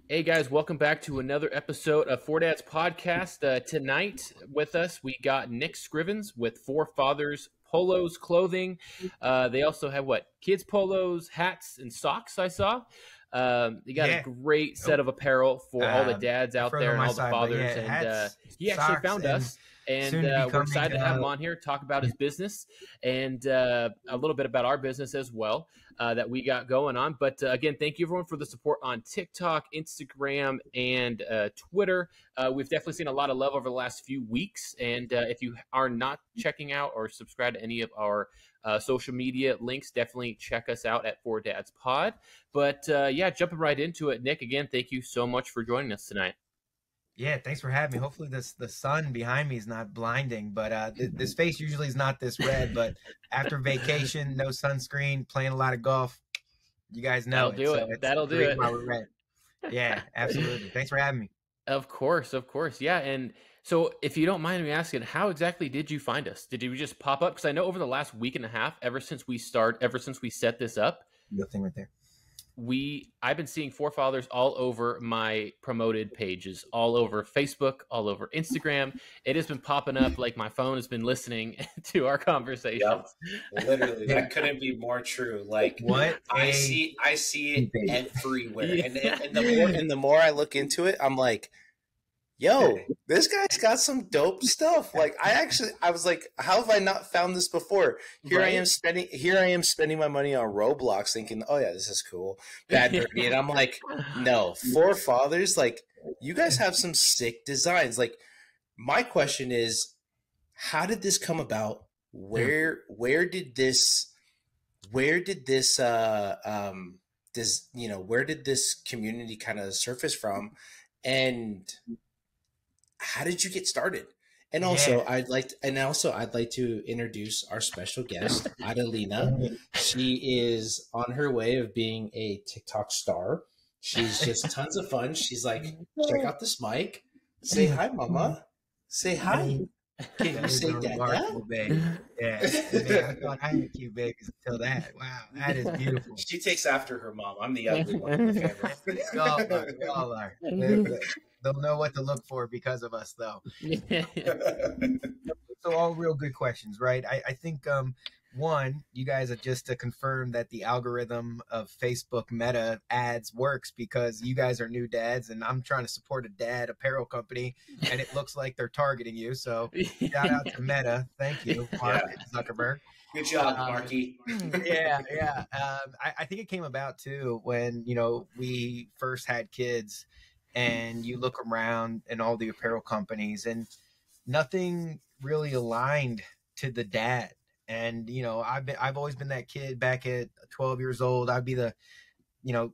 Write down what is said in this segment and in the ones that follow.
Hey guys, welcome back to another episode of Fore Dad's podcast. Tonight with us, we got Nick Scrivens with Fore Fathers Polos clothing. They also have kids polos, hats, and socks. I saw. You got a Yeah. great set of apparel for all the Uh, dads out Further there on and my all the side, but fathers. yeah, And hats, he actually socks, found and us. And soon to be we're coming. excited to have him on here, talk about his business and a little bit about our business as well that we got going on. But again, thank you everyone for the support on TikTok, Instagram, and Twitter. We've definitely seen a lot of love over the last few weeks. And if you are not checking out or subscribe to any of our social media links, definitely check us out at Fore Dad's Pod. But yeah, jumping right into it, Nick, again, thank you so much for joining us tonight. Yeah, thanks for having me. Hopefully the sun behind me is not blinding, but this face usually is not this red. But after vacation, no sunscreen, playing a lot of golf, you guys know That'll do it. It's That'll the do reason it. why we're red. Yeah, absolutely. Thanks for having me. Of course. Yeah. And so if you don't mind me asking, how exactly did you find us? Did you just pop up? Because I know over the last week and a half, ever since we set this up, Your thing right there. I've been seeing Forefathers all over my promoted pages, all over Facebook, all over Instagram. It has been popping up like my phone has been listening to our conversations. Yep. Literally, that couldn't be more true. Like What I see it everywhere, Yeah. and the more I look into it, I'm like, yo, this guy's got some dope stuff. Like I was like, how have I not found this before? Here I am spending my money on Roblox thinking, oh yeah, this is cool. Bad Birdie. And I'm like, no, Fore Fathers, like you guys have some sick designs. Like my question is, how did this come about? Where did this community kind of surface from? And how did you get started? And also, I'd like to introduce our special guest, Adelina. She is on her way of being a TikTok star. She's just tons of fun. She's like, check out this mic. Say hi, mama. Say hi. Can you say that? Babe. Yeah. I thought I had cute babies until that. Wow, that is beautiful. She takes after her mom. I'm the ugly one in the family. We all are. They'll know what to look for because of us, though. So all real good questions, right? I think one, you guys are just to confirm that the algorithm of Facebook Meta ads works because you guys are new dads, and I'm trying to support a dad apparel company, and it looks like they're targeting you. So shout out to Meta, thank you, Mark Zuckerberg. Good job, Marky. Yeah. I think it came about too when we first had kids, and you look around and all the apparel companies, and nothing really aligned to the dad. And I've always been that kid back at 12 years old. I'd be the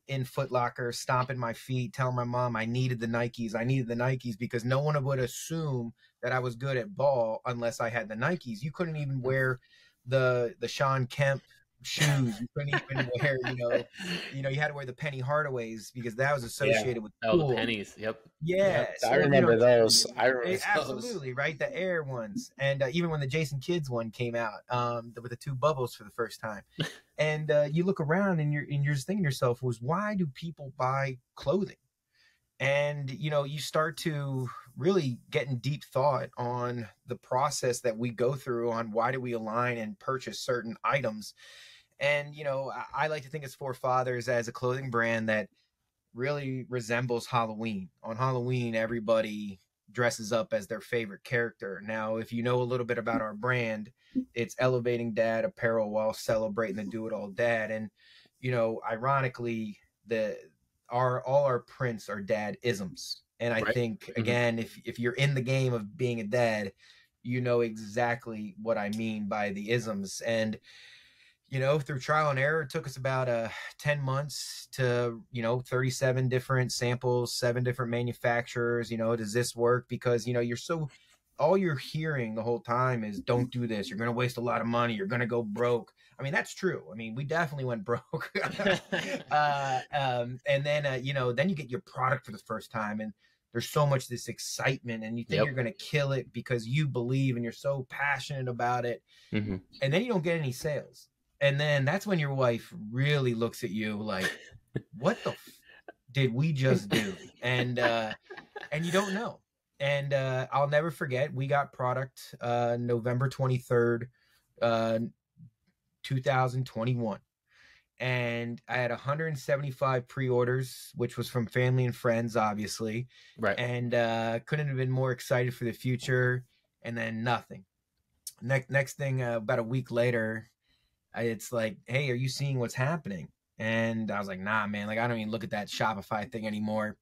in Foot Locker stomping my feet, telling my mom I needed the Nikes because no one would assume that I was good at ball unless I had the Nikes. You couldn't even wear the Sean Kemp shoes. You couldn't even wear, you had to wear the Penny Hardaways because that was associated with the pennies. Yep. Yeah. I remember those. Absolutely, right? The Air ones. And even when the Jason Kidd one came out with the two bubbles for the first time. And you look around and you're just thinking to yourself, why do people buy clothing? And, you start to really get in deep thought on the process that we go through on why do we align and purchase certain items. And, I like to think it's Fore Fathers as a clothing brand that really resembles Halloween. On Halloween, everybody dresses up as their favorite character. Now, if you know a little bit about our brand, it's elevating dad apparel while celebrating the do-it-all dad. And, ironically, all our prints are dad isms. And I think, again, if you're in the game of being a dad, you know exactly what I mean by the isms. And through trial and error, it took us about 10 months to, 37 different samples, 7 different manufacturers. Does this work? Because, all you're hearing the whole time is don't do this. You're going to waste a lot of money. You're going to go broke. I mean, that's true. I mean, we definitely went broke. And then, then you get your product for the first time and there's so much this excitement and you think you're going to kill it because you believe and you're so passionate about it. Mm-hmm. And then you don't get any sales. And then that's when your wife really looks at you like, what the did we just do? And you don't know. And I'll never forget, we got product November 23rd, 2021. And I had 175 pre-orders, which was from family and friends, obviously. Right. And couldn't have been more excited for the future. And then nothing. Next thing, about a week later, it's like, hey, are you seeing what's happening? And I was like, nah, man, like, I don't even look at that Shopify thing anymore.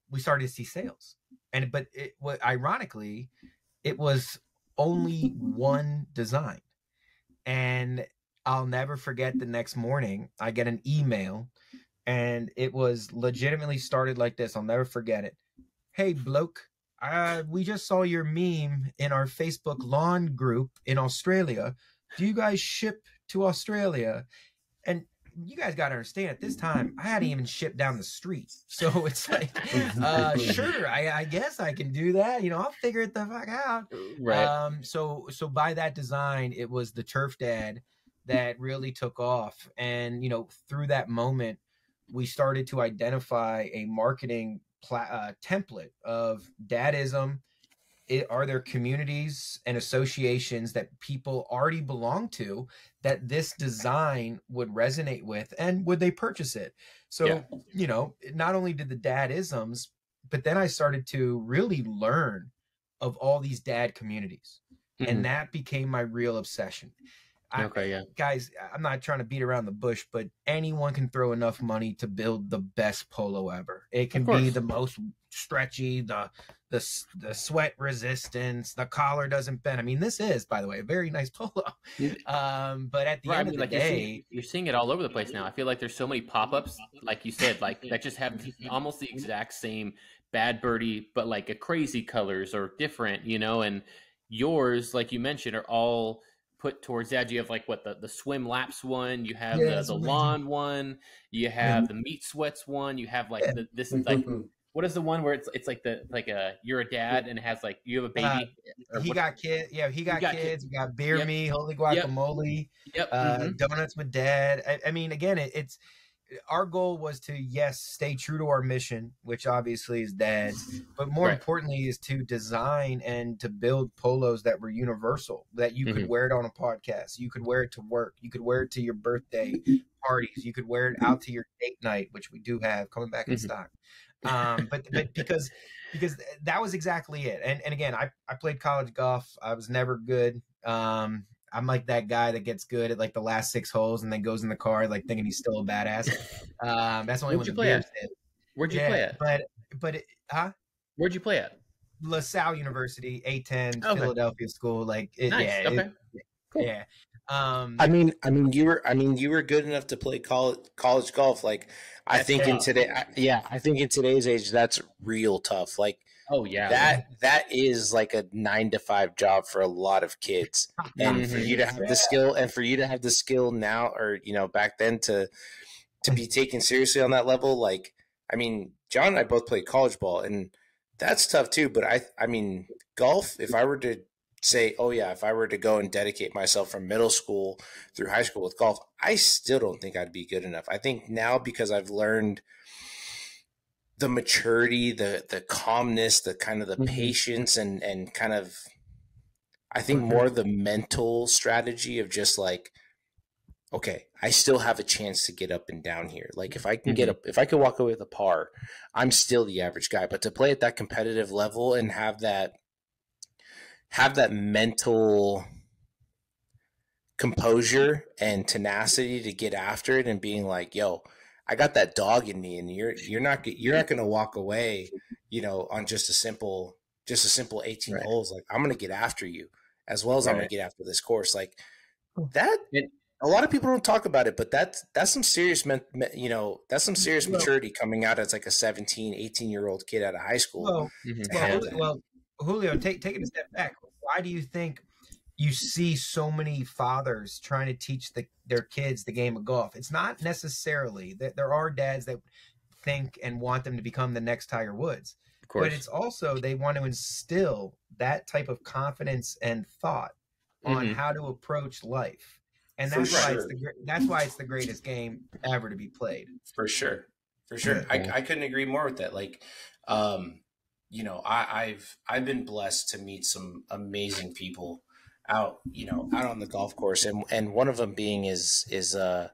We started to see sales. But ironically, it was only one design. And I'll never forget, the next morning, I get an email, and it was legitimately started like this. I'll never forget it. Hey, bloke, we just saw your meme in our Facebook lawn group in Australia. Do you guys ship to Australia? And you guys got to understand, at this time, I hadn't even shipped down the street. So it's like, sure, I guess I can do that. You know, I'll figure it the fuck out. Right. So by that design, it was the Turf Dad that really took off. And, you know, through that moment, we started to identify a marketing template of dadism. Are there communities and associations that people already belong to that this design would resonate with, and would they purchase it? So, you know, not only did the dadisms, but then I started to really learn of all these dad communities. And that became my real obsession. Guys, I'm not trying to beat around the bush, but anyone can throw enough money to build the best polo ever. It can be the most stretchy, the sweat resistance, the collar doesn't bend. I mean, this is, by the way, a very nice polo. But at the end of the day, you're seeing it all over the place now. I feel like there's so many pop-ups, like you said, like that just have almost the exact same Bad Birdie, but like a crazy colors or different, you know. And yours, like you mentioned, are all put towards that. You have like the swim laps one, you have the lawn one, you have the meat sweats one, you have like this like what is the one where it's like you're a dad and it has like you have a baby. He got kids. Yeah, he got kids. We got beer me, holy guacamole. Donuts with dad. I mean, again, it's our goal was to, yes, stay true to our mission, which obviously is dads, but more importantly is to design and to build polos that were universal, that you could wear it on a podcast, you could wear it to work, you could wear it to your birthday parties, you could wear it out to your date night, which we do have coming back in stock. But because that was exactly it. And again, I played college golf. I was never good. I'm like that guy that gets good at like the last 6 holes and then goes in the car like thinking he's still a badass. That's only when the beers hit. Where'd you play at? Where'd you play at? LaSalle University, A10, Philadelphia school. Like, cool. Yeah. I mean, you were good enough to play college golf. Like, I think in today's age, that's real tough. Like, that is like a 9-to-5 job for a lot of kids. And for you to have the skill, now, or, you know, back then to be taken seriously on that level. Like, I mean, John and I both played college ball, and that's tough too. But I mean, golf, if I were to say, if I were to go and dedicate myself from middle school through high school with golf, I still don't think I'd be good enough. I think now, because I've learned the maturity, the calmness, the kind of the patience, and kind of, I think more the mental strategy of just like, okay, I still have a chance to get up and down here. Like, if I can if I can walk away with a par, I'm still the average guy. But to play at that competitive level and have that mental composure and tenacity to get after it, and being like, yo, I got that dog in me, and you're not going to walk away, you know, on just a simple 18 holes. Like, I'm going to get after you as well as I'm going to get after this course. Like that. A lot of people don't talk about it, but that's some serious, that's some serious maturity coming out as like a 17, 18-year-old kid out of high school. Well, Julio, taking a step back, why do you think you see so many fathers trying to teach their kids the game of golf? It's not necessarily that there are dads that think and want them to become the next Tiger Woods, but it's also they want to instill that type of confidence and thought on how to approach life, and that's why it's the greatest game ever to be played. For sure. For sure. I couldn't agree more with that. Like, you know, I've been blessed to meet some amazing people out, you know, out on the golf course, and one of them being is a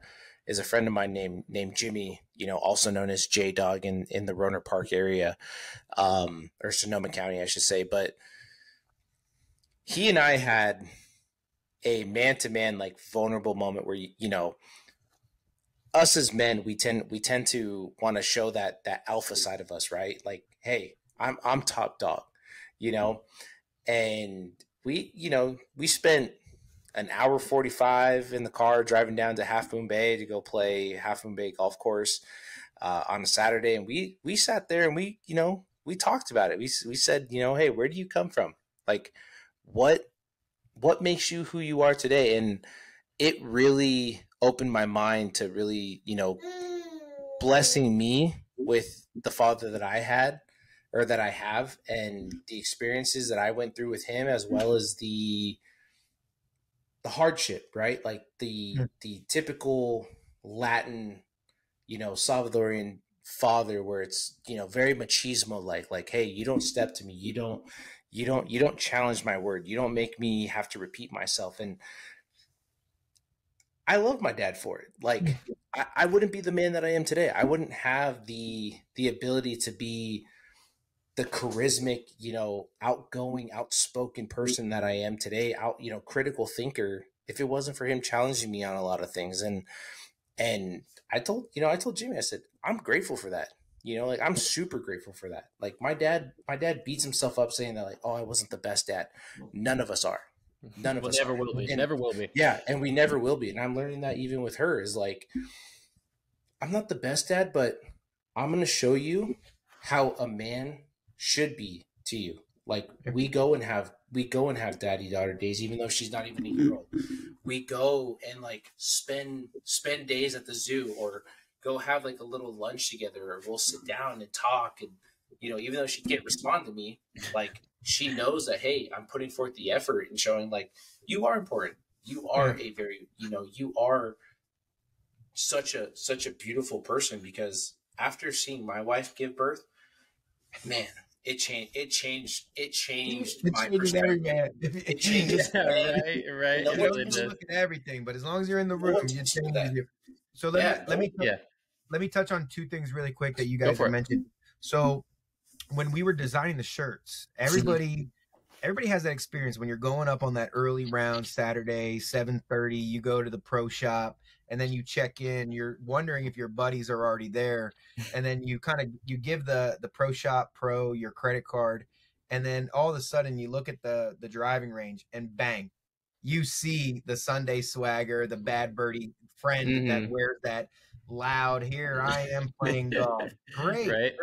friend of mine named Jimmy, you know, also known as J Dog in the Roner Park area, or Sonoma County, I should say. But he and I had a man-to-man, like, vulnerable moment where, you know, us as men, we tend to want to show that alpha side of us, right? Like, hey, I'm top dog, you know. And we spent an hour 45 in the car driving down to Half Moon Bay to go play Half Moon Bay Golf Course on a Saturday, and we sat there and we talked about it. We said, you know, hey, where do you come from? Like, what makes you who you are today? And it really opened my mind to really, you know, blessing me with the father that I had, or that I have, and the experiences that I went through with him, as well as the hardship, right? Like the typical Latin, you know, Salvadorian father, where it's, you know, very machismo, like, hey, you don't step to me, you don't challenge my word, you don't make me have to repeat myself. And I love my dad for it. Like, I wouldn't be the man that I am today. I wouldn't have the ability to be the charismatic, you know, outgoing, outspoken person that I am today, you know, critical thinker, if it wasn't for him challenging me on a lot of things. And I told Jimmy, I said, I'm grateful for that. You know, like, I'm super grateful for that. Like, my dad beats himself up saying that, like, oh, I wasn't the best dad. None of us are. None of us never are. will be. And, never will be. Yeah, and we never will be. And I'm learning that even with her, is like, I'm not the best dad, but I'm going to show you how a man should be to you. Like, we go and have daddy daughter days, even though she's not even a year old. We go and, like, spend days at the zoo, or go have, like, a little lunch together, or we'll sit down and talk. And, you know, even though she can't respond to me, like, she knows that, hey, I'm putting forth the effort and showing, like, you are important. You are a very, you know, you are such a beautiful person. Because after seeing my wife give birth, man, it changed my perspective. It changes. Right. You don't need to look at everything, but as long as you're in the room, you change it. So let me touch on two things really quick that you guys have mentioned. So when we were designing the shirts, everybody has that experience when you're going up on that early round Saturday, 7:30, you go to the pro shop, and then you check in, you're wondering if your buddies are already there. And then you give the pro shop pro your credit card. And then all of a sudden you look at the driving range, and bang, you see the Sunday swagger, the bad birdie friend that wears that loud, here I am playing golf. Great.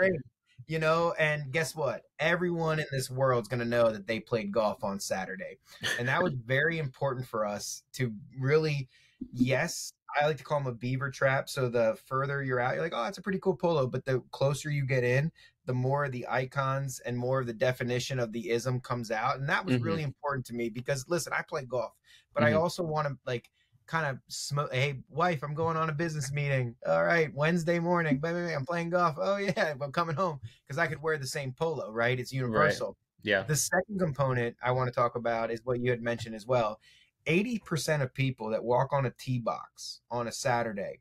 You know, and guess what? Everyone in this world's going to know that they played golf on Saturday. And that was very important for us to really, yes, I like to call them a beaver trap. So the further you're out, you're like, oh, that's a pretty cool polo. But the closer you get in, the more the icons and more of the definition of the ism comes out. And that was really important to me, because, listen, I play golf, but I also want to, like, kind of smoke. Hey, wife, I'm going on a business meeting. All right, Wednesday morning, I'm playing golf. Oh yeah, I'm coming home, because I could wear the same polo, right? It's universal. Right. Yeah. The second component I want to talk about is what you had mentioned as well. 80% of people that walk on a tee box on a Saturday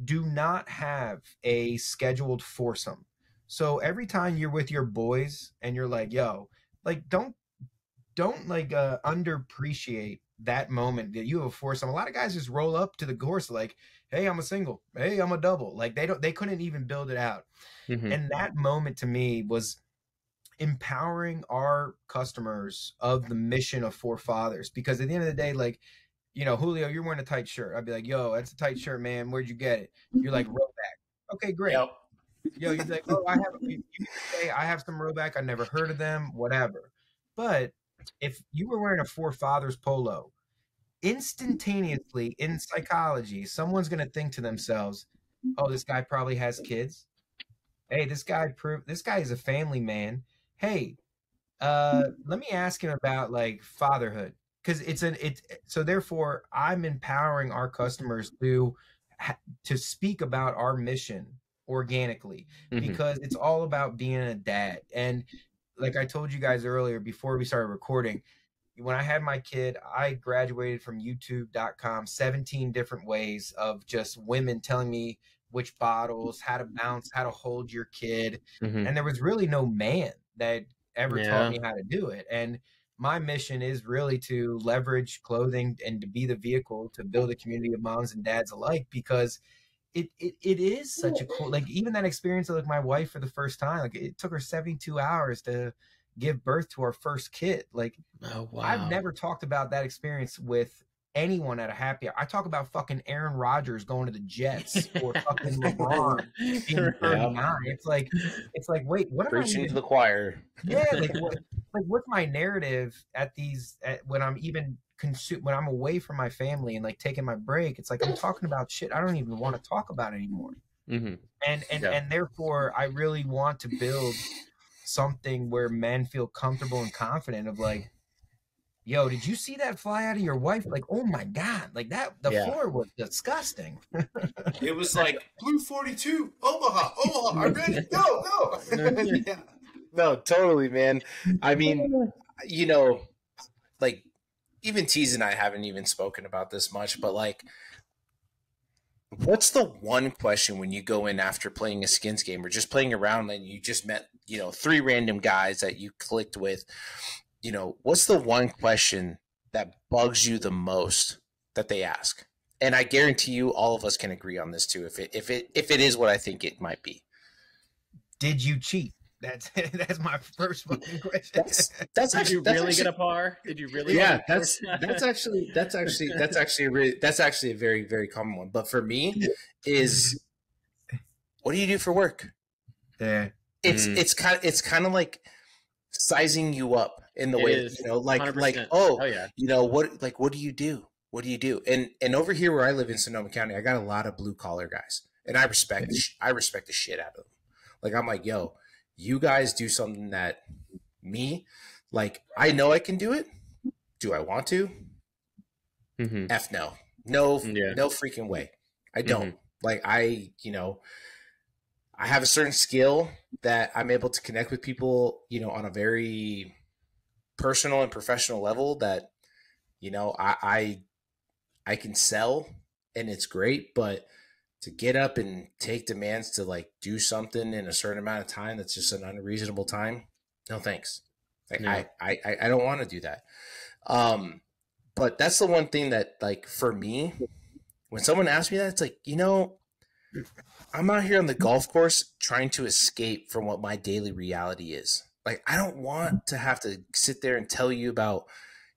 do not have a scheduled foursome. So every time you're with your boys and you're like, yo, like, don't like underappreciate that moment that you have a foursome. A lot of guys just roll up to the course like, hey, I'm a single, hey, I'm a double. Like, they couldn't even build it out. And that moment to me was empowering our customers of the mission of Fore Fathers. Because at the end of the day, like, you know, Julio, you're wearing a tight shirt. I'd be like, yo, that's a tight shirt, man. Where'd you get it? You're like, Rowback. Okay, great. Yep. Yo, you'd be like, oh, you can say I have some Rowback. I never heard of them, whatever. But if you were wearing a Fore Fathers polo, instantaneously in psychology, someone's going to think to themselves, oh, this guy probably has kids. Hey, this guy is a family man. Hey, let me ask him about, like, fatherhood, because so therefore I'm empowering our customers to speak about our mission organically, Mhm. because it's all about being a dad. And like I told you guys earlier before we started recording, when I had my kid, I graduated from youtube.com, 17 different ways of just women telling me which bottles, how to bounce, how to hold your kid. Mhm. And there was really no man that ever taught Yeah. me how to do it. And my mission is really to leverage clothing and to be the vehicle to build a community of moms and dads alike, because it is such a cool, like, even that experience of like my wife for the first time, like it took her 72 hours to give birth to our first kid. Like, Oh wow. I've never talked about that experience with anyone at a happy hour. I talk about fucking Aaron Rodgers going to the Jets or fucking LeBron being 39. It's like, wait, what am I Preaching to even? the choir. Yeah, like what's my narrative when I'm even when I'm away from my family and like taking my break? It's like I'm talking about shit I don't even want to talk about anymore. Mm-hmm. And therefore I really want to build something where men feel comfortable and confident of like, yo, did you see that fly out of your wife? Like, oh my God, like that, the floor was disgusting. It was like Blue 42, Omaha, I'm ready. Go. Yeah. No, totally, man. I mean, you know, like even Tease and I haven't even spoken about this much, but like, what's the one question when you go in after playing a skins game or just playing around and you just met, 3 random guys that you clicked with? What's the one question that bugs you the most that they ask? And I guarantee you, all of us can agree on this too. If it is what I think it might be. Did you cheat? That's my first fucking question. That's Did you really get a par? Did you really? Yeah, that's actually a very, very common one. But for me, is what do you do for work? Yeah, it's kind of like sizing you up in the way, like 100%. oh yeah, what do you do? What do you do? And over here where I live in Sonoma County, I got a lot of blue collar guys, and I respect the shit out of them. Like, I'm like, yo, you guys do something that me, like, I know I can do it. Do I want to? Mm-hmm. F no. No freaking way. I don't. Mm-hmm. Like, I have a certain skill that I'm able to connect with people, on a very personal and professional level that, I can sell, and it's great, but to get up and take demands to like do something in a certain amount of time that's just an unreasonable time, no thanks. Like, no. I don't want to do that. But that's the one thing that, like, for me, when someone asks me that, it's like, I'm out here on the golf course trying to escape from what my daily reality is. Like, I don't want to have to sit there and tell you about,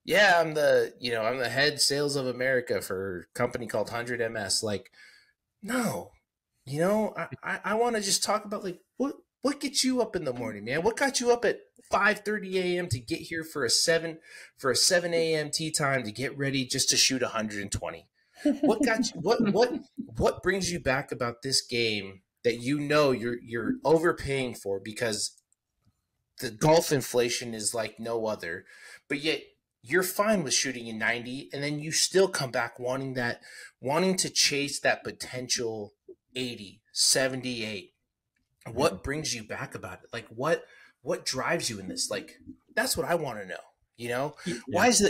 I'm the head sales of America for a company called 100 MS. Like, no, I want to just talk about, like, what gets you up in the morning, man? What got you up at 5:30 a.m. to get here for a 7 a.m. tee time to get ready just to shoot 120? What got you? What brings you back about this game that you're overpaying for, because the golf inflation is like no other, but yet you're fine with shooting in 90, and then you still come back wanting to chase that potential 80, 78. What brings you back about it? Like, what drives you in this? Like, that's what I want to know. Yeah. Why is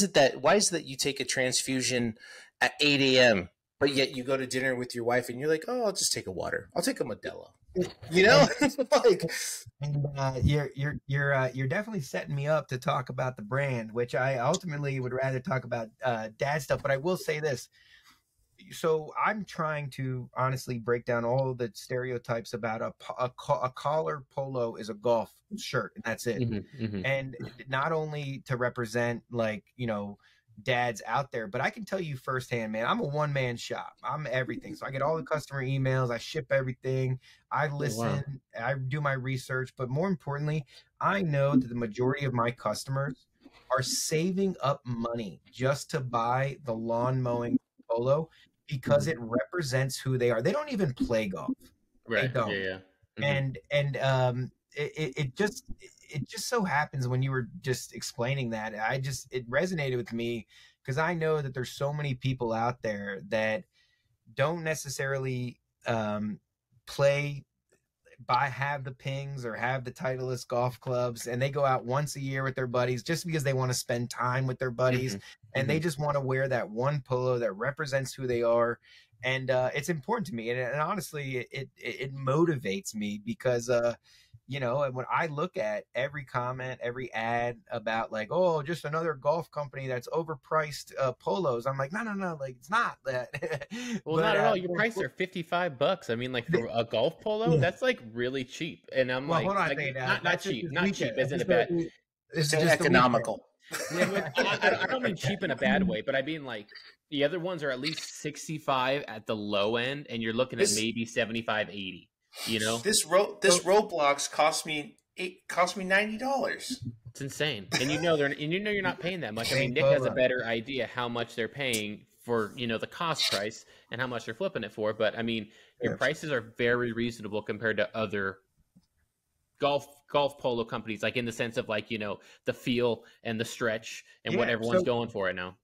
it that you take a transfusion at 8 a.m., but yet you go to dinner with your wife and you're like, oh, I'll just take a water. I'll take a Modelo. Like, and you're definitely setting me up to talk about the brand, which I ultimately would rather talk about dad stuff. But I will say this. So I'm trying to honestly break down all the stereotypes about a collar polo is a golf shirt, and that's it. Mm-hmm, mm-hmm. And not only to represent, like, dads out there, but I can tell you firsthand, man, I'm a one-man shop. I'm everything. So I get all the customer emails, I ship everything, I listen, I do my research, but more importantly, I know that the majority of my customers are saving up money just to buy the lawn mowing polo because it represents who they are. They don't even play golf. Right. They don't. Yeah. Mm-hmm. And it just so happens when you were just explaining that, it resonated with me, because I know that there's so many people out there that don't necessarily have the pings or have the Titleist golf clubs, and they go out once a year with their buddies just because they want to spend time with their buddies, and they just want to wear that one polo that represents who they are. And it's important to me, and honestly, it motivates me because when I look at every comment, every ad about like, oh, just another golf company that's overpriced polos, I'm like, no, like it's not that. Well, not at all. Your prices are $55. I mean, like for a golf polo, that's like really cheap. And I'm like, hold on, not cheap, not cheap. Isn't a bad. It's just economical. I don't mean cheap in a bad way, but I mean like the other ones are at least 65 at the low end, and you're looking at maybe 75, 80. You know, this Roblox cost me $90. It's insane, and you're not paying that much. I mean, Nick has a better idea how much they're paying for the cost price and how much they're flipping it for. But I mean, your prices are very reasonable compared to other golf polo companies, like in the sense of like the feel and the stretch and what everyone's going for right now.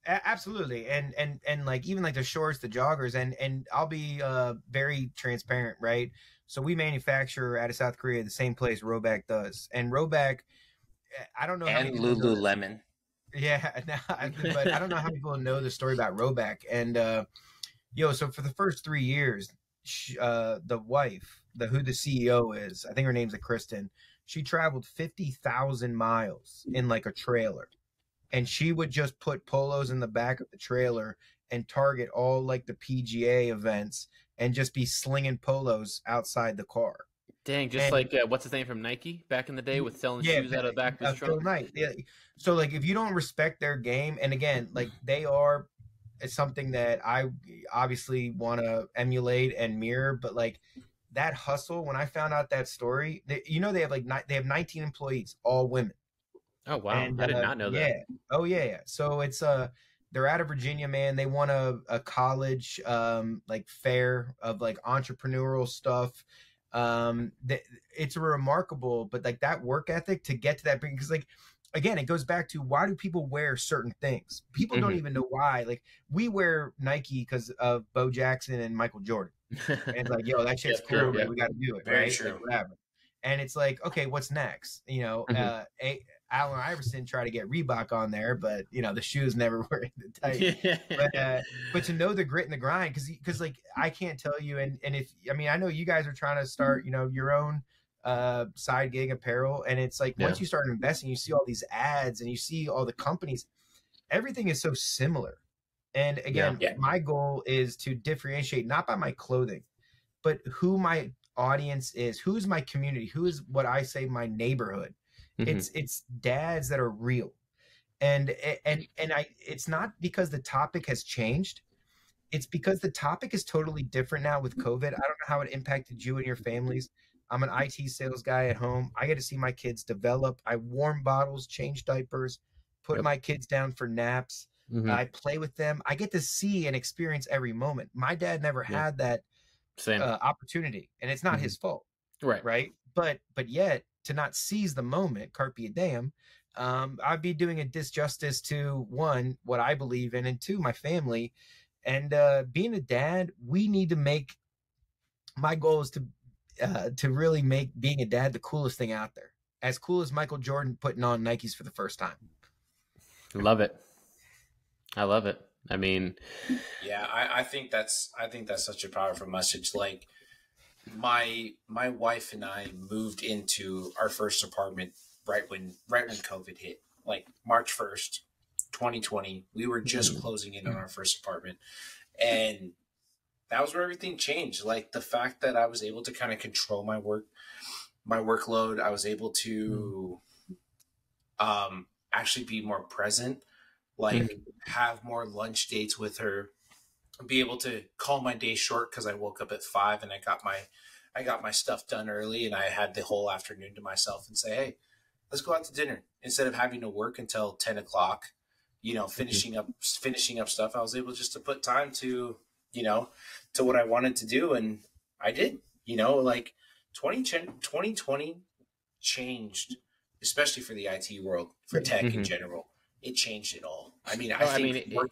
Absolutely. And like even like the shorts, the joggers, and I'll be very transparent, right? So we manufacture out of South Korea, the same place Roback does. And Roback, I don't know how and Lululemon. Yeah, but I don't know how many people know the story about Roback. And so for the first 3 years, the wife, who the CEO is, I think her name's Kristen, she traveled 50,000 miles in like a trailer. And she would just put polos in the back of the trailer and target all like the PGA events and just be slinging polos outside the car. Dang, just like what's his name from Nike back in the day with selling shoes out of the back of his trunk? Yeah. So like if you don't respect their game, and again, like it's something that I obviously want to emulate and mirror, but like that hustle, when I found out that story, they have 19 employees, all women. Oh wow! And, I did not know that. Yeah. Oh yeah. So it's they're out of Virginia, man. They won a college like fair of like entrepreneurial stuff. It's remarkable, but like that work ethic to get to that, because like again, it goes back to why do people wear certain things? People don't even know why. Like we wear Nike because of Bo Jackson and Michael Jordan, and it's like, yo, that shit's cool. Right? We got to do it, Very right? true. Like, whatever. And it's like, okay, what's next? Allen Iverson tried to get Reebok on there, but the shoes never were tight. But to know the grit and the grind, because like I can't tell you, and if I know you guys are trying to start your own side gig apparel, and it's like once you start investing, you see all these ads and you see all the companies, everything is so similar. And again, my goal is to differentiate not by my clothing, but who my audience is, who's my community, who is what I say my neighborhood. It's dads that are real, and it's not because the topic has changed. It's because the topic is totally different now with COVID. I don't know how it impacted you and your families. I'm an IT sales guy at home. I get to see my kids develop. I warm bottles, change diapers, put my kids down for naps. I play with them. I get to see and experience every moment. My dad never had that opportunity, and it's not his fault. Right. But yet, to not seize the moment, carpe diem, I'd be doing a disjustice to one, what I believe in, and two, my family. And being a dad, we need to make. My goal is to really make being a dad the coolest thing out there, as cool as Michael Jordan putting on Nikes for the first time. Love it. I love it. I mean, yeah, I think that's such a powerful message. Like, my wife and I moved into our first apartment right when COVID hit, like March 1st, 2020. We were just closing in on our first apartment, and that was where everything changed. Like the fact that I was able to kind of control my workload. I was able to actually be more present, like have more lunch dates with her, be able to call my day short because I woke up at 5 and I got my stuff done early, and I had the whole afternoon to myself and say, hey, let's go out to dinner instead of having to work until 10 o'clock, finishing up stuff. I was able just to put time to what I wanted to do. And I did, like 2020 changed, especially for the IT world, for tech in general. It changed it all. I mean,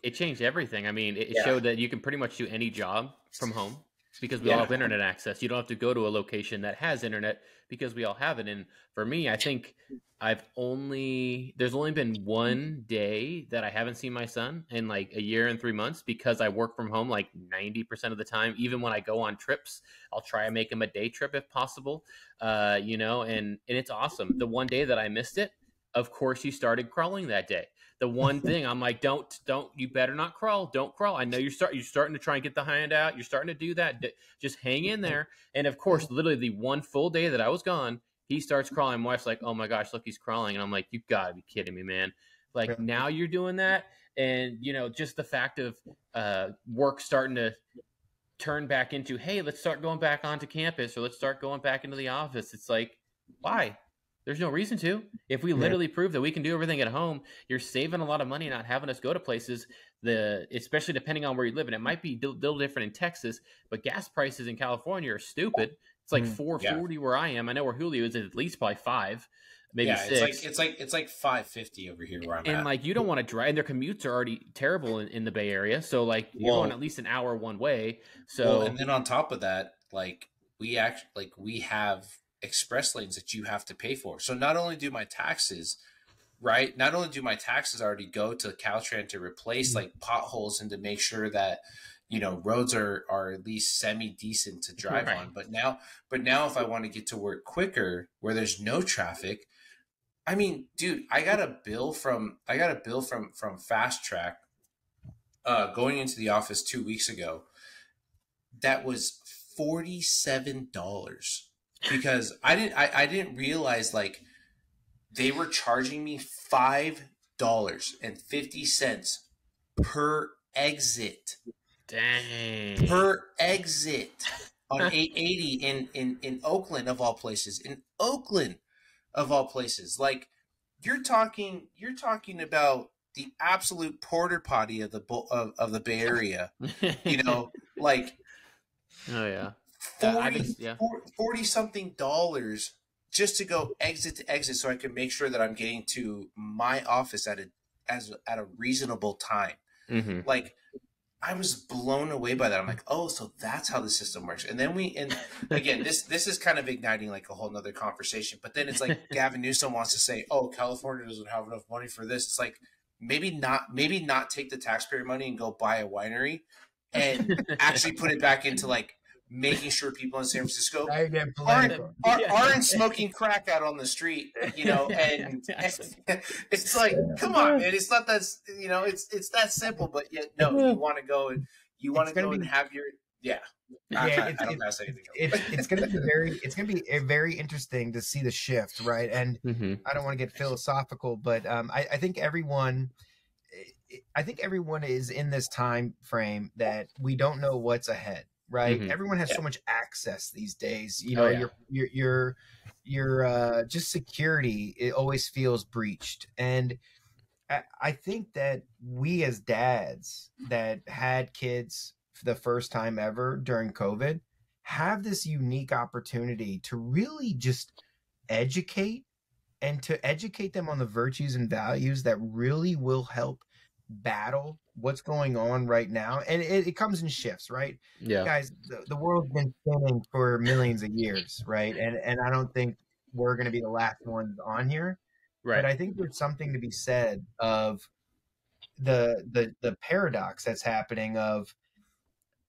it changed everything. I mean, it showed that you can pretty much do any job from home. because we all have internet access. You don't have to go to a location that has internet because we all have it. And for me, I think there's only been one day that I haven't seen my son in like a year and 3 months because I work from home like 90% of the time. Even when I go on trips, I'll try and make him a day trip if possible, and it's awesome. The one day that I missed it, of course, he started crawling that day. The one thing I'm like, don't, you better not crawl. Don't crawl. I know you're starting to try and get the hand out. You're starting to do that. Just hang in there. And of course, literally the one full day that I was gone, he starts crawling. My wife's like, oh my gosh, look, he's crawling. And I'm like, you gotta be kidding me, man. Like now you're doing that. And just the fact of work starting to turn back into, hey, let's start going back onto campus, or let's start going back into the office. It's like, why? There's no reason to. If we literally prove that we can do everything at home, you're saving a lot of money not having us go to places, especially depending on where you live. And it might be a little different in Texas, but gas prices in California are stupid. It's like $4.40 where I am. I know where Julio is at least probably $5, maybe $6. It's like $5.50 over here where I'm at. And like you don't want to drive. And their commutes are already terrible in the Bay Area, so like you're going at least an hour one way. So and then on top of that, like we have express lanes that you have to pay for. So not only do my taxes already go to Caltrans to replace like potholes and to make sure that roads are at least semi decent to drive on. But now if I want to get to work quicker where there's no traffic, I mean, dude, I got a bill from Fast Track going into the office 2 weeks ago. That was $47. Because I didn't realize like they were charging me $5.50 per exit. Dang. Per exit on 880 in Oakland of all places. In Oakland of all places. Like you're talking about the absolute porter potty of the Bay Area. Like oh yeah. $40 something just to go exit to exit so I can make sure that I'm getting to my office at a reasonable time. Mm-hmm. Like I was blown away by that. I'm like, oh, so that's how the system works. And then again, this is kind of igniting like a whole nother conversation, but then it's like Gavin Newsom wants to say, oh, California doesn't have enough money for this. It's like, maybe not take the taxpayer money and go buy a winery and actually put it back into like making sure people in San Francisco aren't smoking crack out on the street, and it's like, come on, man, it's not that, it's that simple, but yet, no, you want to go and have your, I don't have to say anything else. It's going to be very interesting to see the shift, right? And I don't want to get philosophical, but I think everyone is in this time frame that we don't know what's ahead. Right. Everyone has so much access these days. Your just security, it always feels breached. And I think that we as dads that had kids for the first time ever during COVID have this unique opportunity to really just educate them on the virtues and values that really will help battle what's going on right now. And it comes in shifts, right? Yeah, guys, the world's been spinning for millions of years, right? And I don't think we're going to be the last ones on here, right? But I think there's something to be said of the paradox that's happening of,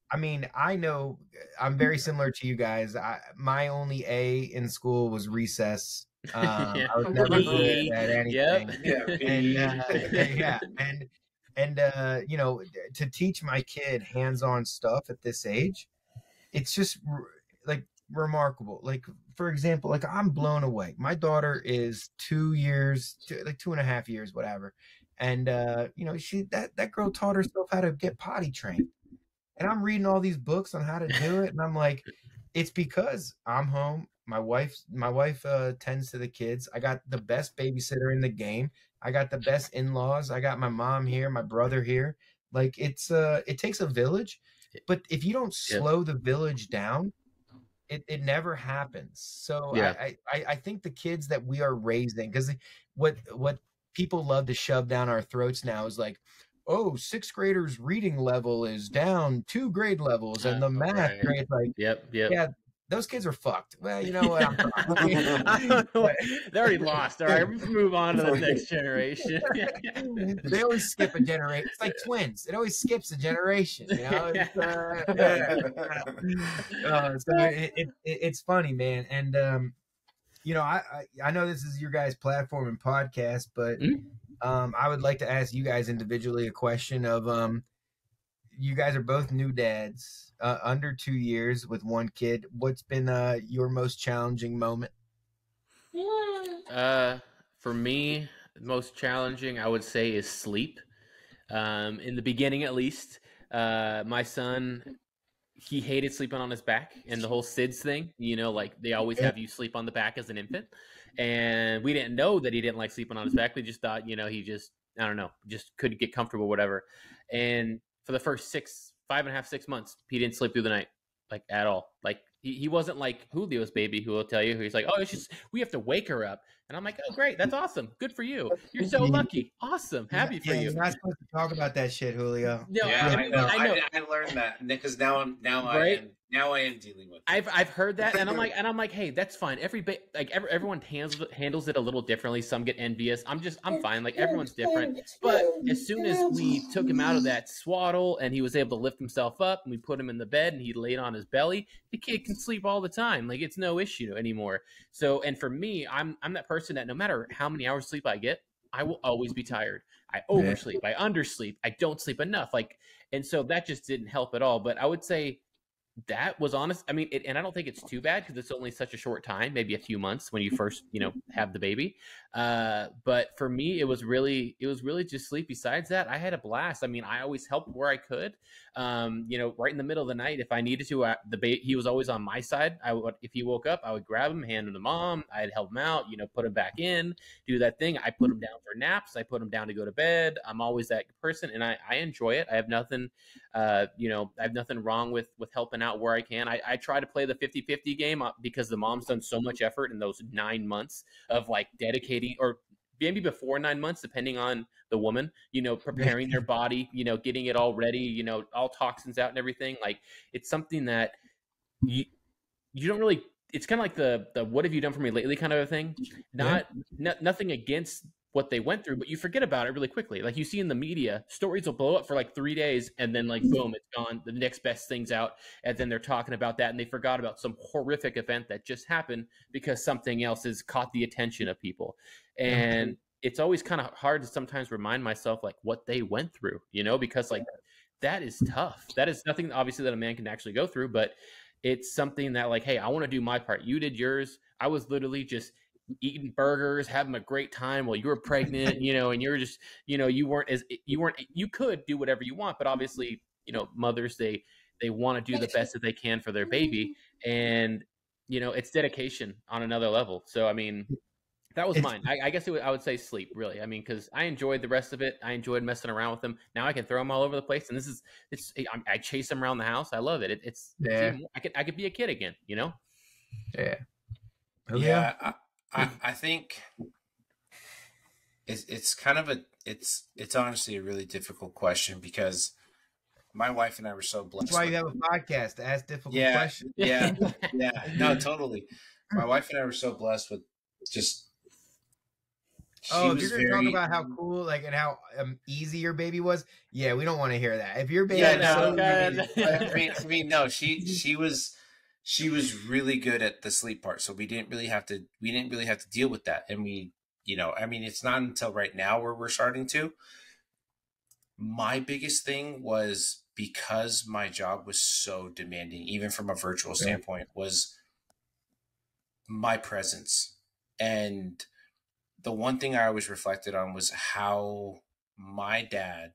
I mean, I know I'm very similar to you guys. My only A in school was recess. I was never good at anything. And to teach my kid hands-on stuff at this age, it's just like remarkable. Like, for example, like I'm blown away. My daughter is 2 years, like 2.5 years, whatever. And, that girl taught herself how to get potty trained. And I'm reading all these books on how to do it. And I'm like, it's because I'm home. My wife tends to the kids. I got the best babysitter in the game. I got the best in-laws. I got my mom here, my brother here. Like it takes a village, but if you don't slow the village down, it never happens. So I think the kids that we are raising, because what people love to shove down our throats now is like, oh, sixth graders reading level is down 2 grade levels, and the math grade, like, Yep. yeah, those kids are fucked. Well, you know what? I'm sorry. They're already lost. All right, let's move on to the next generation. They always skip a generation. It's like twins. It always skips a generation. You know, it's funny, man. And you know, I know this is your guys' platform and podcast, but I would like to ask you guys individually a question of you guys are both new dads, under 2 years with one kid. What's been your most challenging moment? For me, the most challenging, I would say, is sleep. In the beginning, at least, my son, he hated sleeping on his back, and the whole SIDS thing, you know, like they always have you sleep on the back as an infant. And we didn't know that he didn't like sleeping on his back. We just thought, you know, he just, I don't know, just couldn't get comfortable, whatever. And for the first 5.5, 6 months, he didn't sleep through the night, like at all. Like he wasn't like Julio's baby, who will tell you, he's like, oh, it's just, we have to wake her up. And I'm like, oh, great. That's awesome. Good for you. You're so lucky. Awesome. Happy for you. You're not supposed to talk about that shit, Julio. No, yeah, I know. I learned that because now I am dealing with it. I've heard that, and I'm like, hey, that's fine. Everyone handles it a little differently. Some get envious. I'm fine. Like everyone's different. But as soon as we took him out of that swaddle and he was able to lift himself up, and we put him in the bed and he laid on his belly, the kid can sleep all the time. Like it's no issue anymore. So, and for me, I'm that person that no matter how many hours sleep I get, I will always be tired. I oversleep. I undersleep. I don't sleep enough. Like, and so that just didn't help at all. But I would say that was honest. I mean, and I don't think it's too bad because it's only such a short time, maybe a few months when you first, you know, have the baby. But for me, it was really just sleep. Besides that, I had a blast. I mean, I always helped where I could. You know, right in the middle of the night, if I needed to, he was always on my side. If he woke up, I would grab him, hand him to mom. I'd help him out, you know, put him back in, do that thing. I put him down for naps. I put him down to go to bed. I'm always that person, and I enjoy it. I have nothing, you know, I have nothing wrong with helping out where I can. I try to play the 50-50 game because the mom's done so much effort in those 9 months of like dedicating, or maybe before 9 months, depending on the woman, you know, preparing their body, you know, getting it all ready, you know, all toxins out and everything. Like it's something that you don't really, it's kind of like the what have you done for me lately kind of a thing. Nothing against what they went through, but you forget about it really quickly. Like you see in the media, stories will blow up for like 3 days and then like, boom, it's gone. The next best thing's out. And then they're talking about that and they forgot about some horrific event that just happened because something else has caught the attention of people. And it's always kind of hard to sometimes remind myself like what they went through, you know, because like that is tough. That is nothing obviously that a man can actually go through, but it's something that like, hey, I want to do my part. You did yours. I was literally just eating burgers, having a great time while you were pregnant, you know, and you're just, you know, you could do whatever you want, but obviously, you know, mothers, they want to do the best that they can for their baby. And, you know, it's dedication on another level. So, I mean, that was mine. I guess I would say sleep, really. I mean, because I enjoyed the rest of it. I enjoyed messing around with them. Now I can throw them all over the place, and I chase them around the house. I love it. I could be a kid again, you know? Yeah. Yeah. I think it's kind of it's honestly a really difficult question because my wife and I were so blessed. That's why you have a podcast to ask difficult questions. Yeah. No, totally. My wife and I were so blessed with just. If you're gonna talk about how cool, like, and how easy your baby was, yeah, we don't want to hear that. If your baby, I mean, no, she was really good at the sleep part, so we didn't really have to deal with that. And we, you know, I mean, it's not until right now where we're starting to. My biggest thing was because my job was so demanding, even from a virtual standpoint, was my presence. And the one thing I always reflected on was how my dad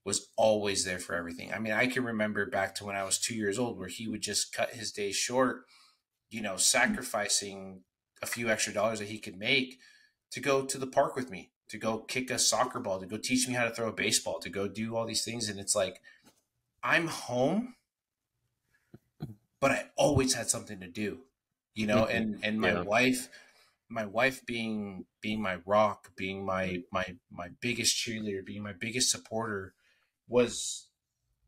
was always there for everything. I mean, I can remember back to when I was 2 years old where he would just cut his days short, you know, sacrificing a few extra dollars that he could make to go to the park with me, to go kick a soccer ball, to go teach me how to throw a baseball, to go do all these things. And it's like, I'm home, but I always had something to do, you know, and my my wife being my rock, being my biggest cheerleader, being my biggest supporter, was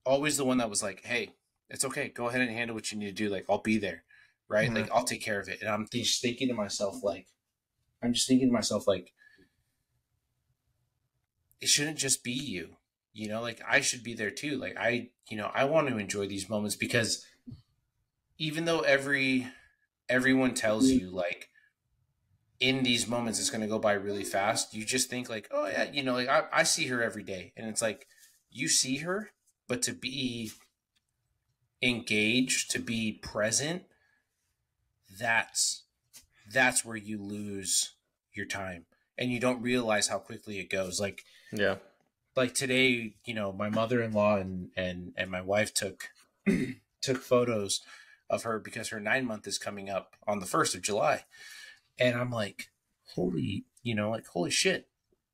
always the one that was like, hey, it's okay, go ahead and handle what you need to do, like I'll be there, right? Like I'll take care of it. And I'm just thinking to myself like, it shouldn't just be you, you know, like I should be there too. Like I want to enjoy these moments, because even though everyone tells you like in these moments it's going to go by really fast, you just think like, oh yeah, you know, like I see her every day, and it's like you see her, but to be engaged, to be present, that's where you lose your time, and you don't realize how quickly it goes. Like, yeah, like today, you know, my mother-in-law and my wife took photos of her because her 9-month is coming up on the 1st of July. And I'm like, holy shit,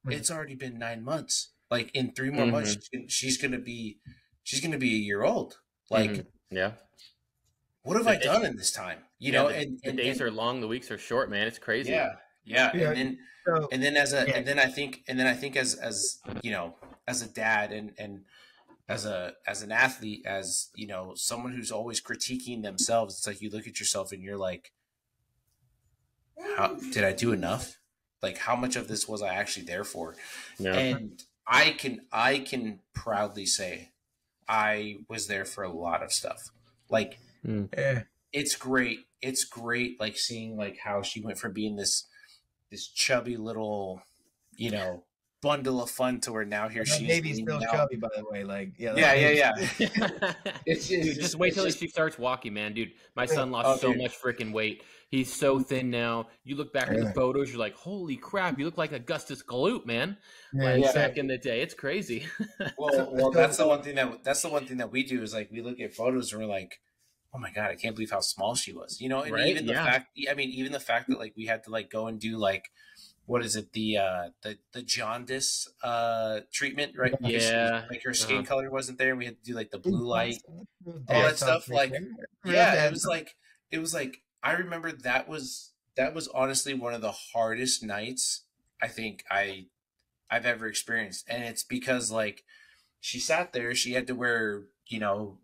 it's already been 9 months. Like in 3 more months, she's going to be a year old. Like, yeah. What have I done in this time? You know, and the days are long, the weeks are short, man. It's crazy. Yeah. And then I think as you know, as a dad and as an athlete, as you know, someone who's always critiquing themselves, it's like you look at yourself and you're like, how did I do enough? Like, how much of this was I actually there for? Yeah. And I can proudly say I was there for a lot of stuff. Like, it's great. It's great, like seeing like how she went from being this chubby little, you know, bundle of fun to where now here she's baby's still chubby, by the way. Like, yeah. It's just wait till she starts walking, man, dude. My son lost so much freaking weight. He's so thin now. You look back at the photos, you're like, holy crap, you look like Augustus Gloop, man. Back in the day, it's crazy. well, that's the one thing that we do is like we look at photos and we're like, oh my God, I can't believe how small she was. You know, and even the fact that like we had to like go and do like, what is it, the jaundice treatment, right? Yeah. Like her skin color wasn't there, and we had to do like the blue light, all that stuff. Like, yeah, it was like I remember that was honestly one of the hardest nights I think I've ever experienced. And it's because like she sat there, she had to wear, you know,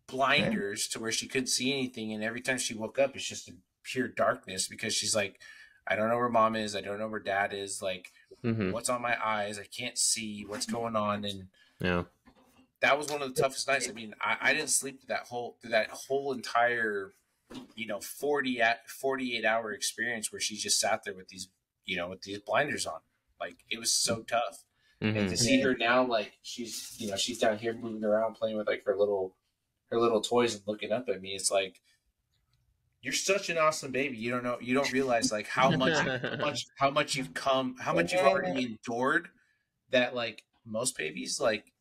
blinders to where she couldn't see anything, and every time she woke up it's just pure darkness because she's like, I don't know where mom is, I don't know where dad is, like what's on my eyes, I can't see what's going on. And that was one of the toughest nights. I mean, I didn't sleep through that whole entire, you know, 48 hour experience where she just sat there with these, you know, with these blinders on. Like, it was so tough. And to see her now, like she's down here moving around playing with like her little toys and looking up at me, it's like, you're such an awesome baby. You don't realize like how much you've already endured, that like most babies, like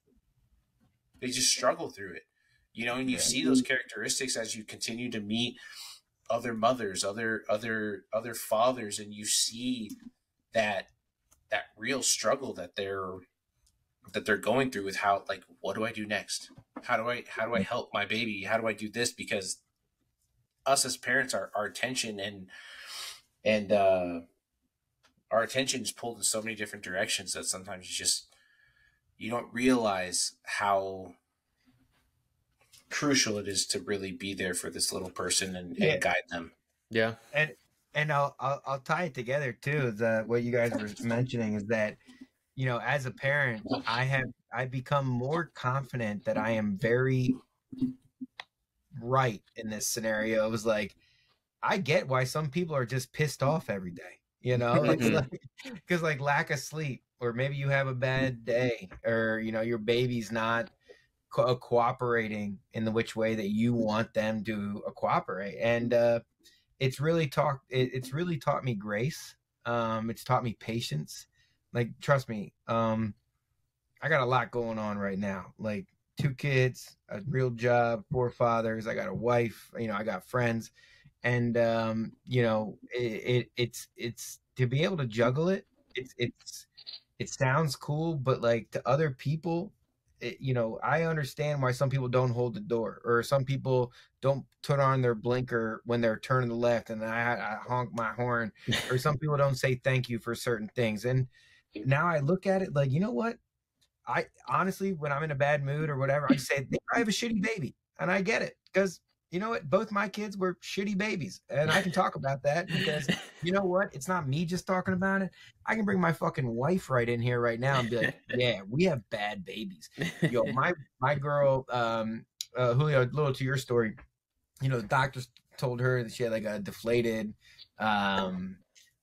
they just struggle through it, you know. And you see those characteristics as you continue to meet other mothers, other fathers, and you see that real struggle that they're going through with how, like, what do I do next? How do I help my baby? How do I do this? Because us as parents, our attention and our attention is pulled in so many different directions that sometimes you don't realize how crucial it is to really be there for this little person and guide them. Yeah. And I'll tie it together too. What you guys were mentioning is that, you know, as a parent, I've become more confident that I am very right in this scenario. It was like, I get why some people are just pissed off every day, you know, because like lack of sleep, or maybe you have a bad day, or, you know, your baby's not cooperating in the which way that you want them to cooperate. And it's really taught me grace. It's taught me patience. Like, trust me, I got a lot going on right now. Like 2 kids, a real job, 4 fathers. I got a wife, you know, I got friends. And, you know, it's to be able to juggle it. It sounds cool, but like to other people, you know, I understand why some people don't hold the door, or some people don't put on their blinker when they're turning the left, and I honk my horn, or some people don't say thank you for certain things. And now I look at it like, you know what? I honestly, when I'm in a bad mood or whatever, I say, I have a shitty baby, and I get it, because you know what? Both my kids were shitty babies, and I can talk about that because you know what? It's not me just talking about it. I can bring my fucking wife right in here right now and be like, yeah, we have bad babies. Yo, my girl, Julio, a little to your story, you know, the doctors told her that she had like a deflated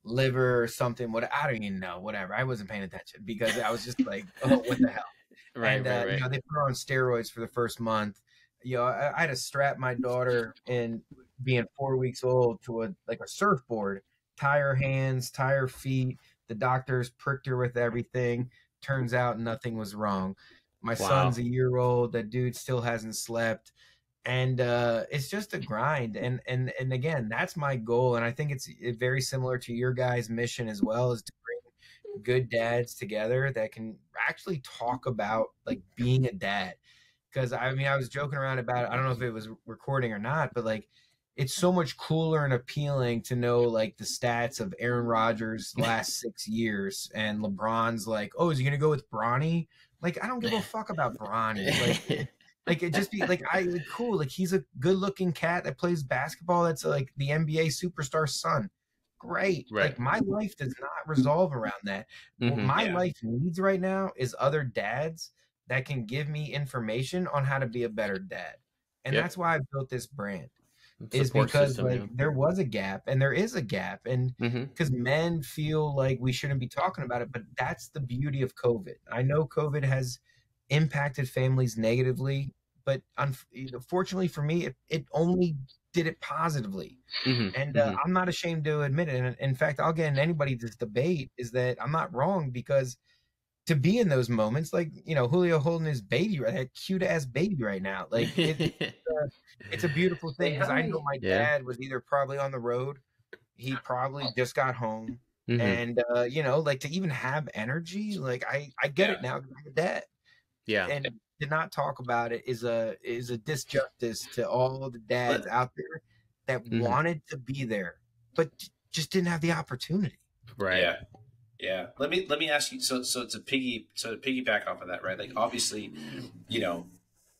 liver or something. What, I don't even know. Whatever. I wasn't paying attention because I was just like, oh, what the hell? Right, And right. you know, they put her on steroids for the first month. You know, I had to strap my daughter in, being 4 weeks old, to a surfboard, tie her hands, tie her feet. The doctors pricked her with everything. Turns out nothing was wrong. My son's a year old. That dude still hasn't slept. And it's just a grind. And again, that's my goal. And I think it's very similar to your guys' mission as well, is to bring good dads together that can actually talk about like being a dad. Because I mean, I was joking around about it. I don't know if it was recording or not, but like, it's so much cooler and appealing to know like the stats of Aaron Rodgers' last 6 years, and LeBron's like, oh, is he gonna go with Bronny? Like, I don't give a fuck about Bronny. Like it just be like, cool. Like, he's a good looking cat that plays basketball. That's like the NBA superstar son. Great. Right. Like, my life does not resolve around that. What my life needs right now is other dads that can give me information on how to be a better dad. And that's why I built this brand. Is because system, like there was a gap, and there is a gap, and because men feel like we shouldn't be talking about it, but that's the beauty of COVID. I know COVID has impacted families negatively, but fortunately for me, it only did it positively. And I'm not ashamed to admit it. And in fact, I'll get in anybody's debate is that I'm not wrong, because to be in those moments, like, you know, Julio holding his baby, right, that cute ass baby right now, like it's a beautiful thing, because I know my dad was either probably on the road, he probably just got home, and you know, like, to even have energy, like I get it now, because I'm a dad. And to not talk about it is a disjustice to all the dads out there that wanted to be there but just didn't have the opportunity. Right. Yeah. Let me ask you. So to piggyback off of that, right? Like, obviously, you know,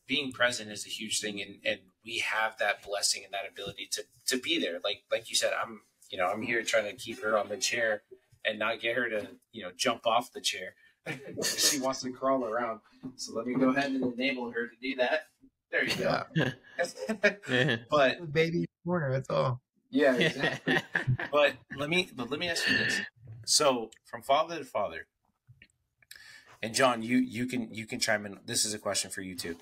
being present is a huge thing, and we have that blessing and that ability to be there. Like you said, I'm here trying to keep her on the chair and not get her to, you know, jump off the chair. She wants to crawl around. So let me go ahead and enable her to do that. There you go. But baby corner, that's all. Yeah, exactly. but let me ask you this. So, from father to father, and John, you can chime in. This is a question for you too.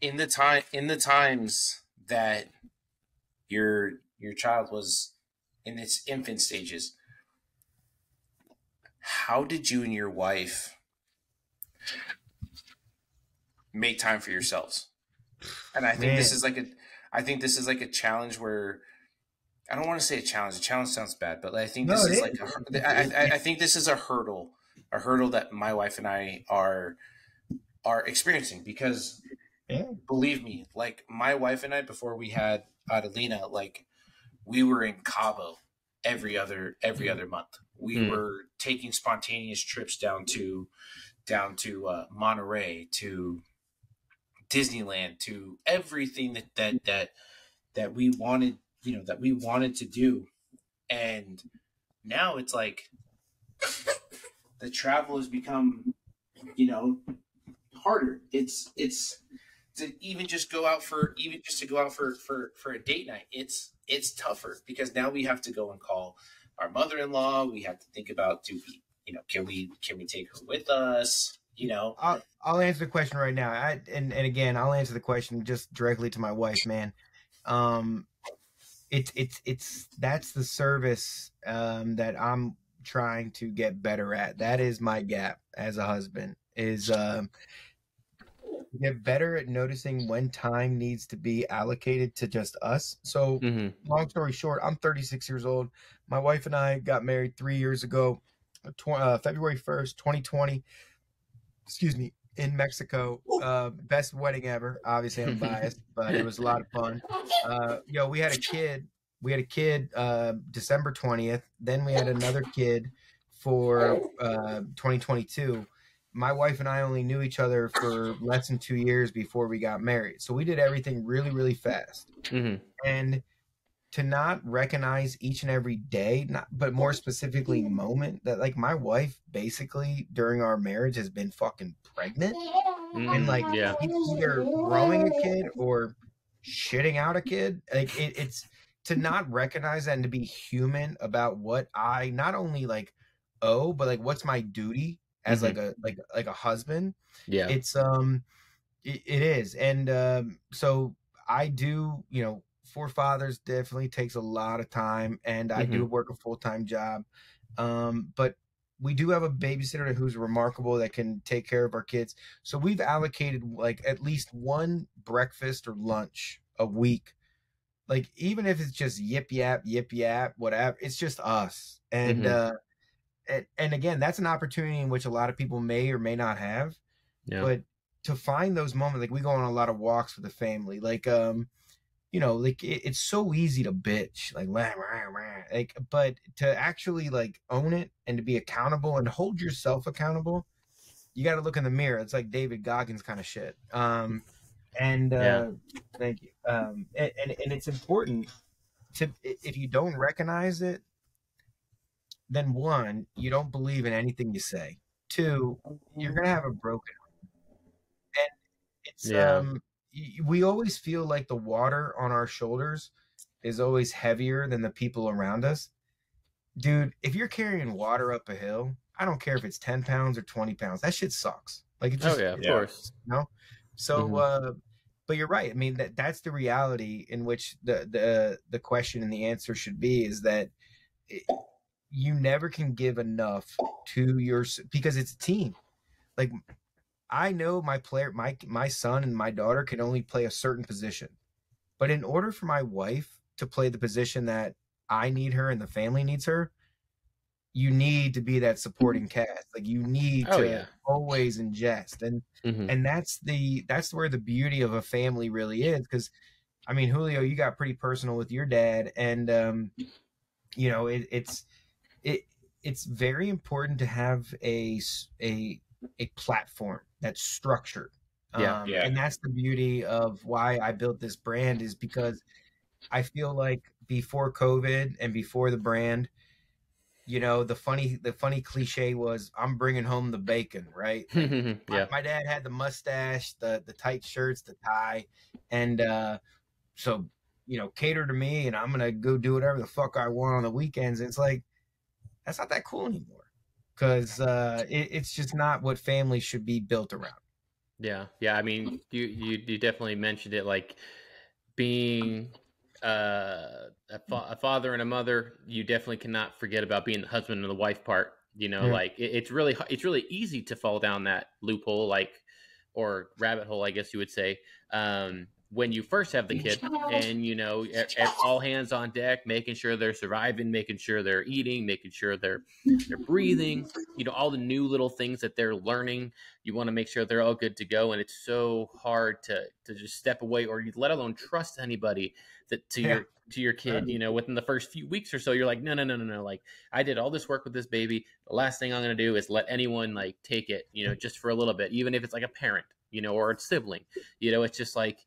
In the times that your child was in its infant stages, how did you and your wife make time for yourselves? And I think this is like a challenge where, I don't want to say a challenge. A challenge sounds bad, but I think this is like I think this is a hurdle that my wife and I are experiencing, because believe me, like, my wife and I, before we had Adelina, like, we were in Cabo every other month. We were taking spontaneous trips down to Monterey, to Disneyland, to everything that we wanted, you know, that we wanted to do. And now it's like the travel has become, you know, harder. It's to even just go out for a date night. It's tougher, because now we have to go and call our mother-in-law. We have to think about, can we take her with us? You know, I'll answer the question right now. And again, I'll answer the question just directly to my wife, man. It's that's the service that I'm trying to get better at. That is my gap as a husband, is get better at noticing when time needs to be allocated to just us. So long story short, I'm 36 years old. My wife and I got married 3 years ago, February 1st, 2020. Excuse me. in Mexico. Best wedding ever. Obviously, I'm biased, but it was a lot of fun. We had a kid. We had a kid December 20th. Then we had another kid for 2022. My wife and I only knew each other for less than 2 years before we got married. So we did everything really, really fast. And to not recognize each and every day, but more specifically moment that like my wife basically during our marriage has been fucking pregnant and like either growing a kid or shitting out a kid. Like it's to not recognize that and to be human about what I not only like owe, but like what's my duty as like a husband. Yeah. It's it is. And so I do, Fore Fathers definitely takes a lot of time, and I do work a full-time job. But we do have a babysitter who's remarkable that can take care of our kids. So we've allocated like at least one breakfast or lunch a week. Like even if it's just yip yap, whatever, it's just us. And and again, that's an opportunity in which a lot of people may or may not have. Yeah. But to find those moments, like we go on a lot of walks with the family, like like it's so easy to bitch, like, but to actually like own it and to be accountable and hold yourself accountable, you got to look in the mirror. It's like David Goggins kind of shit. Thank you. And it's important to, if you don't recognize it, then one, you don't believe in anything you say. Two, you're gonna have a broken home. And it's we always feel like the water on our shoulders is always heavier than the people around us. Dude, if you're carrying water up a hill, I don't care if it's 10 pounds or 20 pounds. That shit sucks. Like it just, of course. So, but you're right. I mean, that's the reality in which the question and the answer should be is that you never can give enough to your, because it's a team. Like, I know my player, my son and my daughter can only play a certain position, but in order for my wife to play the position that I need her and the family needs her, you need to be that supporting cast. Like you need to always ingest, and that's where the beauty of a family really is. Because I mean, Julio, you got pretty personal with your dad, and it's very important to have a platform that's structured. And that's the beauty of why I built this brand, is because I feel like before COVID and before the brand, the funny cliche was I'm bringing home the bacon, right? My dad had the mustache, the tight shirts, the tie, and so cater to me, and I'm gonna go do whatever the fuck I want on the weekends. And it's like that's not that cool anymore, because it's just not what family should be built around. Yeah. I mean, you definitely mentioned it, like being a father and a mother. You definitely cannot forget about being the husband and the wife part. Like it's really easy to fall down that loophole, or rabbit hole, I guess you would say. When you first have the kid, and all hands on deck, making sure they're surviving, making sure they're eating, making sure they're breathing, all the new little things that they're learning. You want to make sure they're all good to go, and it's so hard to just step away, or let alone trust anybody to your kid. Within the first few weeks or so, you're like, no. Like, I did all this work with this baby. The last thing I'm going to do is let anyone take it, just for a little bit, even if it's like a parent, or a sibling. It's just like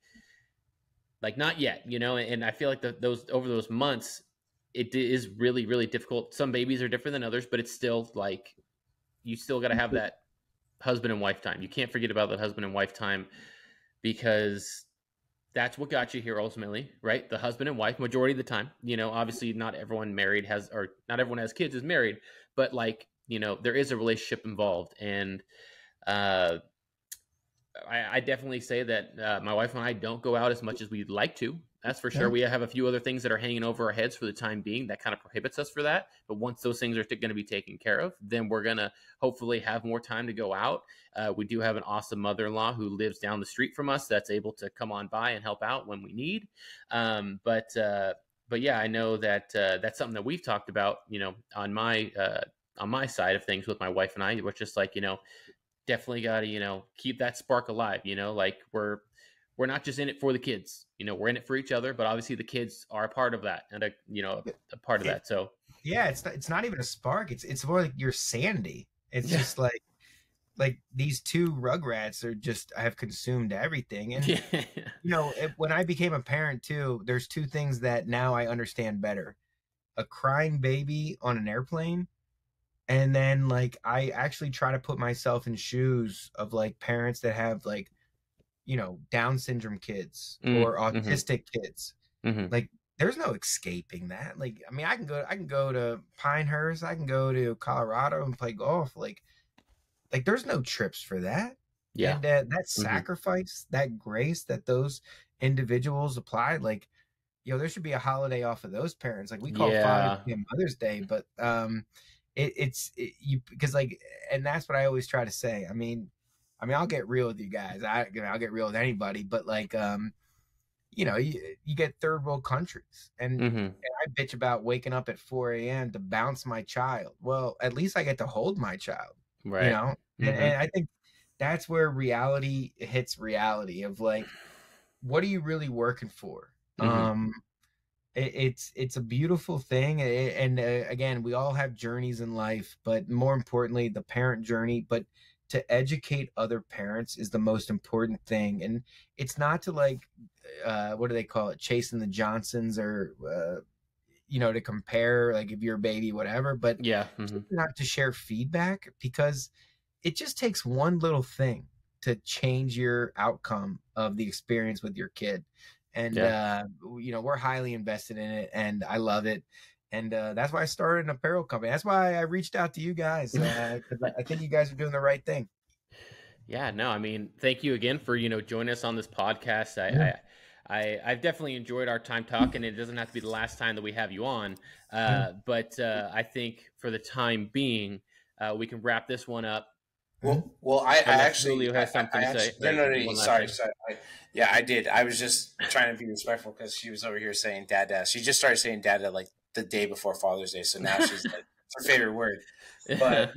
not yet, and I feel like those over those months, it is really, really difficult. Some babies are different than others, but it's still like, you still got to have that husband and wife time. You can't forget about that husband and wife time, because that's what got you here ultimately, right? The husband and wife, majority of the time. Obviously not everyone not everyone has kids is married, but there is a relationship involved. And I definitely say that my wife and I don't go out as much as we'd like to. That's for sure. We have a few other things that are hanging over our heads for the time being that kind of prohibits us for that. But once those things are going to be taken care of, then we're going to hopefully have more time to go out. We do have an awesome mother-in-law who lives down the street from us that's able to come on by and help out when we need. But yeah, I know that that's something that we've talked about, on my side of things with my wife and I. We're just like, definitely got to, you know, keep that spark alive, you know, like we're not just in it for the kids, you know, we're in it for each other, but obviously the kids are a part of that and you know, a part of that. So yeah, it's not even a spark. It's more like your sanity. It's just like these two rugrats are just have consumed everything. And you know, when I became a parent too, there's two things that now I understand better: a crying baby on an airplane, and then like I actually try to put myself in shoes of like parents that have like, you know, Down syndrome kids or autistic kids. Like there's no escaping that. Like, I mean, I can go to Pinehurst, I can go to Colorado and play golf. Like there's no trips for that. yeah. And that sacrifice, that grace that those individuals applied, like, you know, there should be a holiday off of those parents. Like we call Father's Day and Mother's Day, but because like, and that's what I always try to say. I mean, I'll get real with you guys. I'll get real with anybody, but like, you know, you get third world countries, and I bitch about waking up at 4 a.m. to bounce my child. Well, at least I get to hold my child, Right. you know? And I think that's where reality hits reality of like, what are you really working for? It's a beautiful thing. And again, we all have journeys in life, but more importantly, the parent journey, but to educate other parents is the most important thing. And it's not to like, what do they call it? Chasing the Johnsons or, you know, to compare, like if you're a baby, whatever, but not to share feedback, because it just takes one little thing to change your outcome of the experience with your kid. And, you know, we're highly invested in it and I love it. And that's why I started an apparel company. That's why I reached out to you guys. 'Cause I think you guys are doing the right thing. Yeah, no, I mean, thank you again for, you know, joining us on this podcast. I've definitely enjoyed our time talking. It doesn't have to be the last time that we have you on. But I think for the time being, we can wrap this one up. Well, I actually Julio has something to say. No, sorry. Yeah, I did. I was just trying to be respectful because she was over here saying "dada." She just started saying "dada" like the day before Father's Day, so now she's like, it's her favorite word. But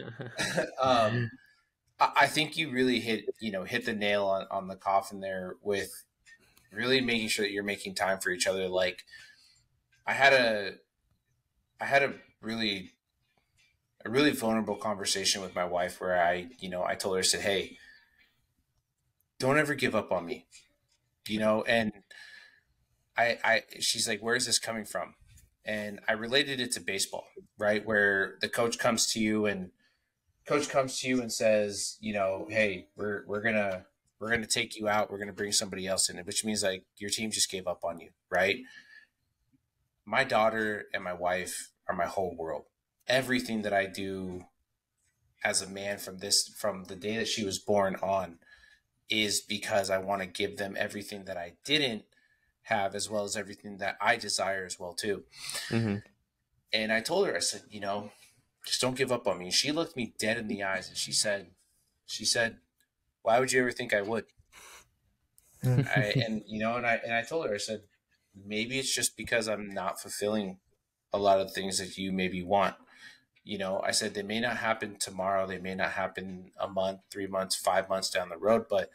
I think you really hit the nail on the coffin there with really making sure that you're making time for each other. Like, I had a really vulnerable conversation with my wife where I told her, I said, hey, don't ever give up on me, you know? And she's like, where is this coming from? And I related it to baseball, right? Where the coach comes to you and says, you know, hey, we're going to take you out. We're going to bring somebody else in, which means like your team just gave up on you. Right. My daughter and my wife are my whole world. Everything that I do as a man from the day that she was born on is because I want to give them everything that I didn't have, as well as everything that I desire as well too. And I told her, I said, you know, just don't give up on me. And she looked me dead in the eyes and she said, why would you ever think I would? And I told her, I said, maybe it's just because I'm not fulfilling a lot of things that you maybe want. You know, I said, they may not happen tomorrow. They may not happen a month, 3 months, 5 months down the road. But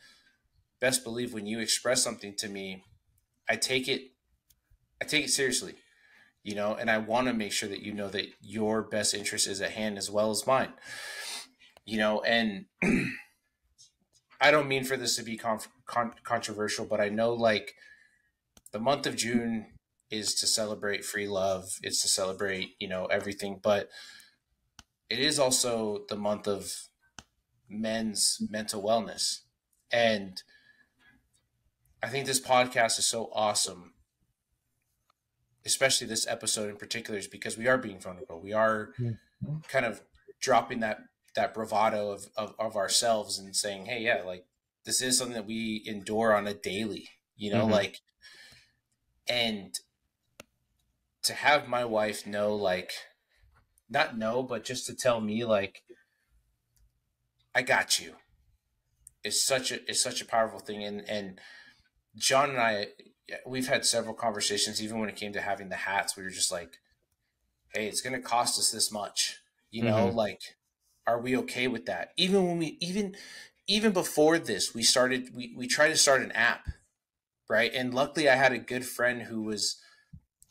best believe when you express something to me, I take it seriously, you know, and I want to make sure that you know that your best interest is at hand as well as mine, you know, and I don't mean for this to be controversial, but I know like the month of June is to celebrate free love. It's to celebrate, you know, everything, but it is also the month of men's mental wellness. And I think this podcast is so awesome, especially this episode in particular, is because we are being vulnerable. We are kind of dropping that bravado of ourselves and saying, hey, yeah, like this is something that we endure on a daily, you know, like, and to have my wife know, like, not know, but just to tell me, like, I got you, is such a powerful thing. And John and I, we've had several conversations, even when it came to having the hats, we were just like, hey, it's going to cost us this much, you know, like, Are we okay with that? Even when even before this, we tried to start an app, right? And luckily I had a good friend who was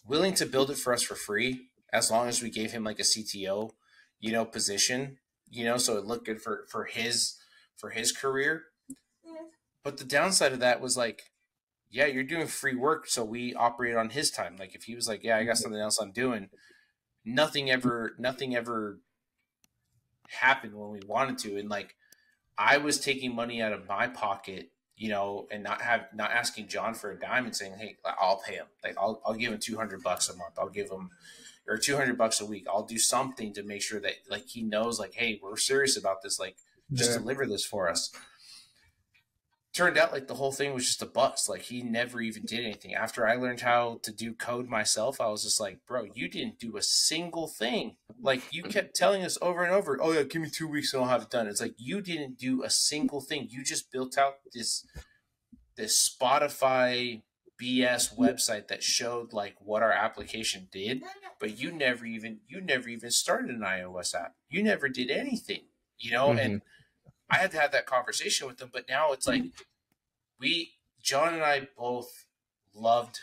willing to build it for us for free, as long as we gave him like a CTO, position, so it looked good for his career. But the downside of that was like, yeah, you're doing free work, so we operate on his time. Like if he was like, yeah, I got something else I'm doing, nothing ever happened when we wanted to. And like I was taking money out of my pocket, and not asking John for a dime and saying, hey, I'll pay him. Like I'll give him $200 a month. I'll give him, or $200 a week. I'll do something to make sure that like he knows like, hey, we're serious about this. Like just deliver this for us. Turned out like the whole thing was just a bust. Like he never even did anything. After I learned how to do code myself, I was just like, bro, you didn't do a single thing. Like you kept telling us over and over, oh yeah, give me 2 weeks and I'll have it done. It's like, you didn't do a single thing. You just built out this Spotify BS website that showed like what our application did, but you never even started an iOS app. You never did anything, and I had to have that conversation with them. But now it's like John and I both loved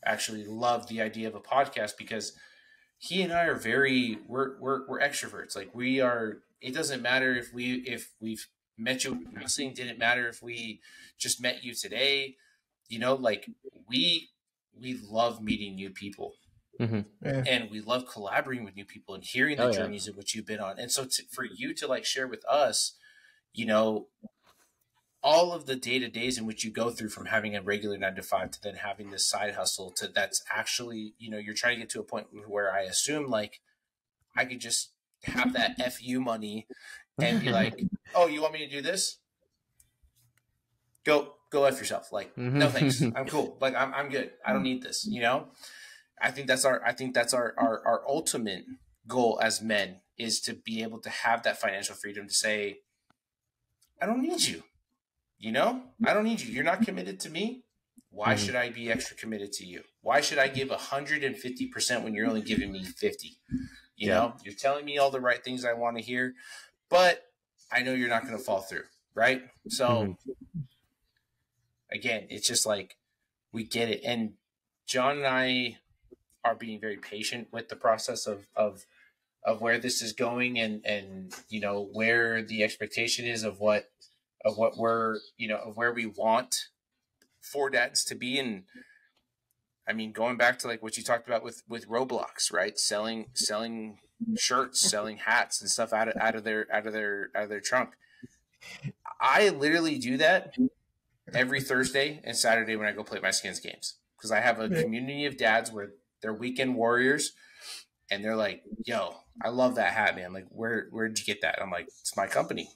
the idea of a podcast, because he and I are we're extroverts. Like we are, it doesn't matter if we've met you in wrestling, didn't matter if we just met you today, like we love meeting new people. And we love collaborating with new people and hearing the journeys in which you've been on. And so for you to like share with us, all of the day-to-days in which you go through, from having a regular 9 to 5 to then having this side hustle to that's actually, you're trying to get to a point where I assume like I could just have that FU money and be like, oh, you want me to do this? Go F yourself. Like, no thanks. I'm cool. Like I'm good. I don't need this, I think that's our ultimate goal as men, is to be able to have that financial freedom to say, I don't need you. I don't need you. You're not committed to me. Why should I be extra committed to you? Why should I give 150% when you're only giving me 50? You're telling me all the right things I want to hear, but I know you're not going to fall through. Right. So again, it's just like, we get it. And John and I are being very patient with the process of where this is going, and where the expectation is of what we're of where we want Fore Dads to be. And I mean, going back to like what you talked about with Roblox, right? Selling shirts, selling hats and stuff out of their trunk. I literally do that every Thursday and Saturday when I go play my Skins games, because I have a community of dads where they're weekend warriors, and they're like, yo, I love that hat, man. Like, where'd you get that? I'm like, it's my company.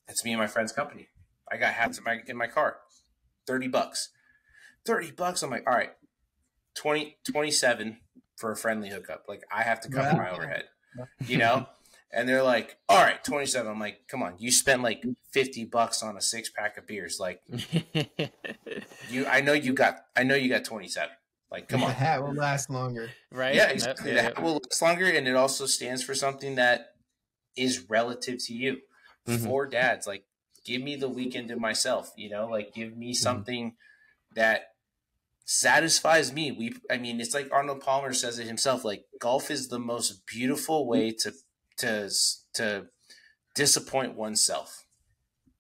It's me and my friend's company. I got hats in my car. $30. $30. I'm like, all right, 27 for a friendly hookup. Like, I have to cover my overhead, And they're like, all right, 27. I'm like, come on, you spent like $50 on a 6-pack of beers. Like, I know you got 27. Like, come on. The hat will last longer. Right? Yeah, exactly. The hat will last longer, and it also stands for something that is relative to you. Fore Dads, like, give me the weekend to myself, like, give me something that satisfies me. It's like Arnold Palmer says it himself, like, golf is the most beautiful way to disappoint oneself.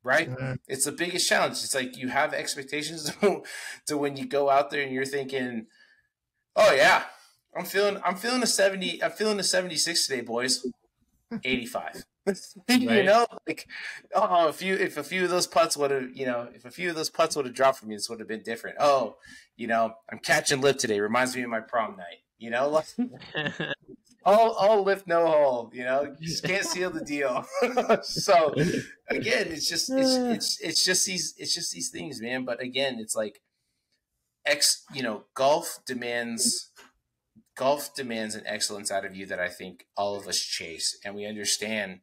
Right? It's the biggest challenge. It's like you have expectations to when you go out there and you're thinking, oh yeah, I'm feeling a 70. I'm feeling a 76 today, boys. 85. Right. Like, oh, if a few of those putts would have dropped for me, this would have been different. Oh, I'm catching lip today. Reminds me of my prom night. All lift, no hole. Just can't seal the deal. So again, it's just these things, man. But again, it's like golf demands an excellence out of you that I think all of us chase, and we understand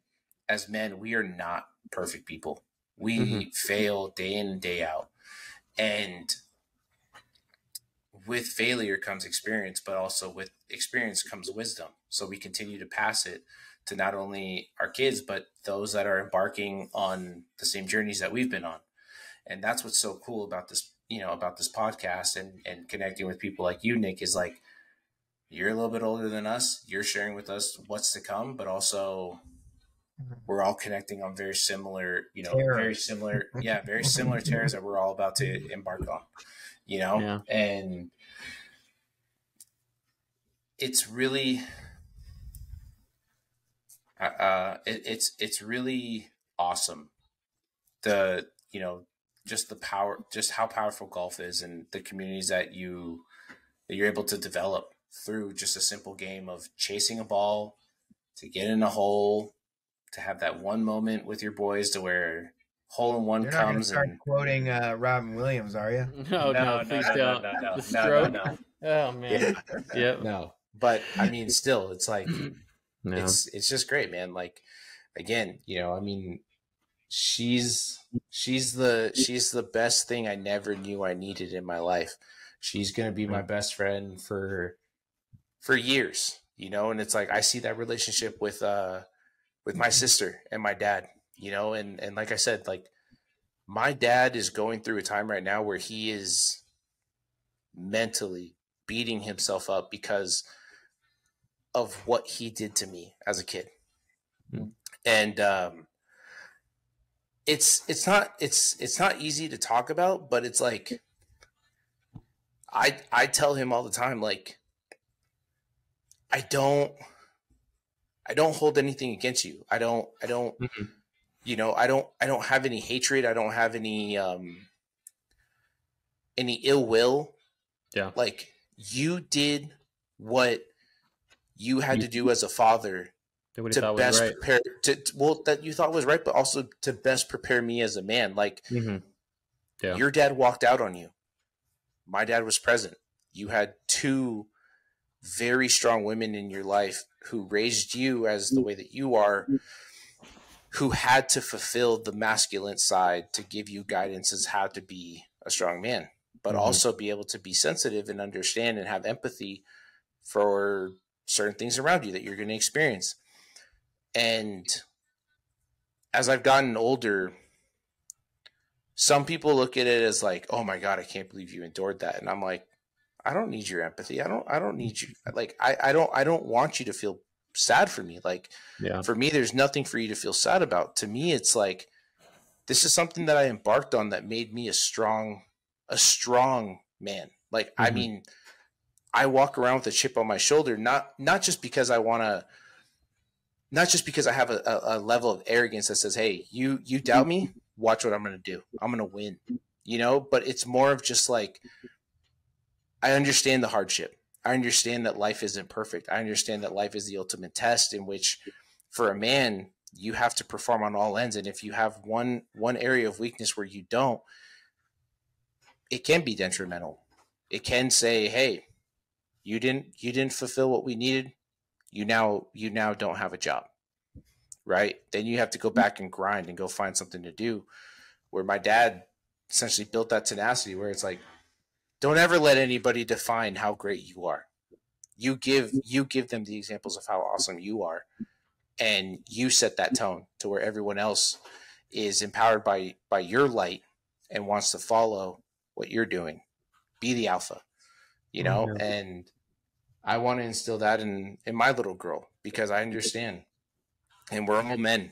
as men we are not perfect people. We fail day in and day out, and with failure comes experience, but also with experience comes wisdom. So we continue to pass it to not only our kids, but those that are embarking on the same journeys that we've been on. And that's what's so cool about this, about this podcast and connecting with people like you, Nick, is like, you're a little bit older than us. You're sharing with us what's to come, but also we're all connecting on very similar, very similar terrors that we're all about to embark on, and it's really, it's really awesome. Just the power, just how powerful golf is, and the communities that you're able to develop through just a simple game of chasing a ball to get in a hole, to have that one moment with your boys to where hole in one You're not comes. Start quoting Robin Williams, are you? No, please don't. The stroke. No. Oh man. Yeah. No, but I mean, still, it's like, No. it's just great, man. Like, again, I mean, she's the best thing I never knew I needed in my life. She's going to be my best friend for years, and it's like, I see that relationship with my sister and my dad, and like I said, like, my dad is going through a time right now where he is mentally beating himself up because of what he did to me as a kid. And it's not easy to talk about, but it's like, I tell him all the time, like, I don't hold anything against you. I don't I don't have any hatred. I don't have any ill will. Yeah. Like, you did what you had to do as a father to best prepare that you thought was right, but also to best prepare me as a man. Like, your dad walked out on you. My dad was present. You had two very strong women in your life who raised you as the way that you are, who had to fulfill the masculine side to give you guidance as how to be a strong man, but also be able to be sensitive and understand and have empathy for certain things around you that you're going to experience. And as I've gotten older, some people look at it as like, oh my God, I can't believe you endured that. And I'm like, I don't need your empathy. I don't need you. Like, I don't want you to feel sad for me. Like, for me, there's nothing for you to feel sad about. To me, it's like, this is something that I embarked on that made me a strong man. Like, I mean, I walk around with a chip on my shoulder, not just because I want to, not just because I have a level of arrogance that says, hey, you doubt me, watch what I'm going to do. I'm going to win, but it's more of just like, I understand the hardship. I understand that life isn't perfect. I understand that life is the ultimate test in which, for a man, you have to perform on all ends. And if you have one area of weakness where you don't, it can be detrimental. It can say, hey, you didn't fulfill what we needed. You now don't have a job, right? Then you have to go back and grind and go find something to do. Where my dad essentially built that tenacity where it's like, don't ever let anybody define how great you are. You give them the examples of how awesome you are, and you set that tone to where everyone else is empowered by your light and wants to follow what you're doing. Be the alpha, and I want to instill that in my little girl, because I understand, and we're all men.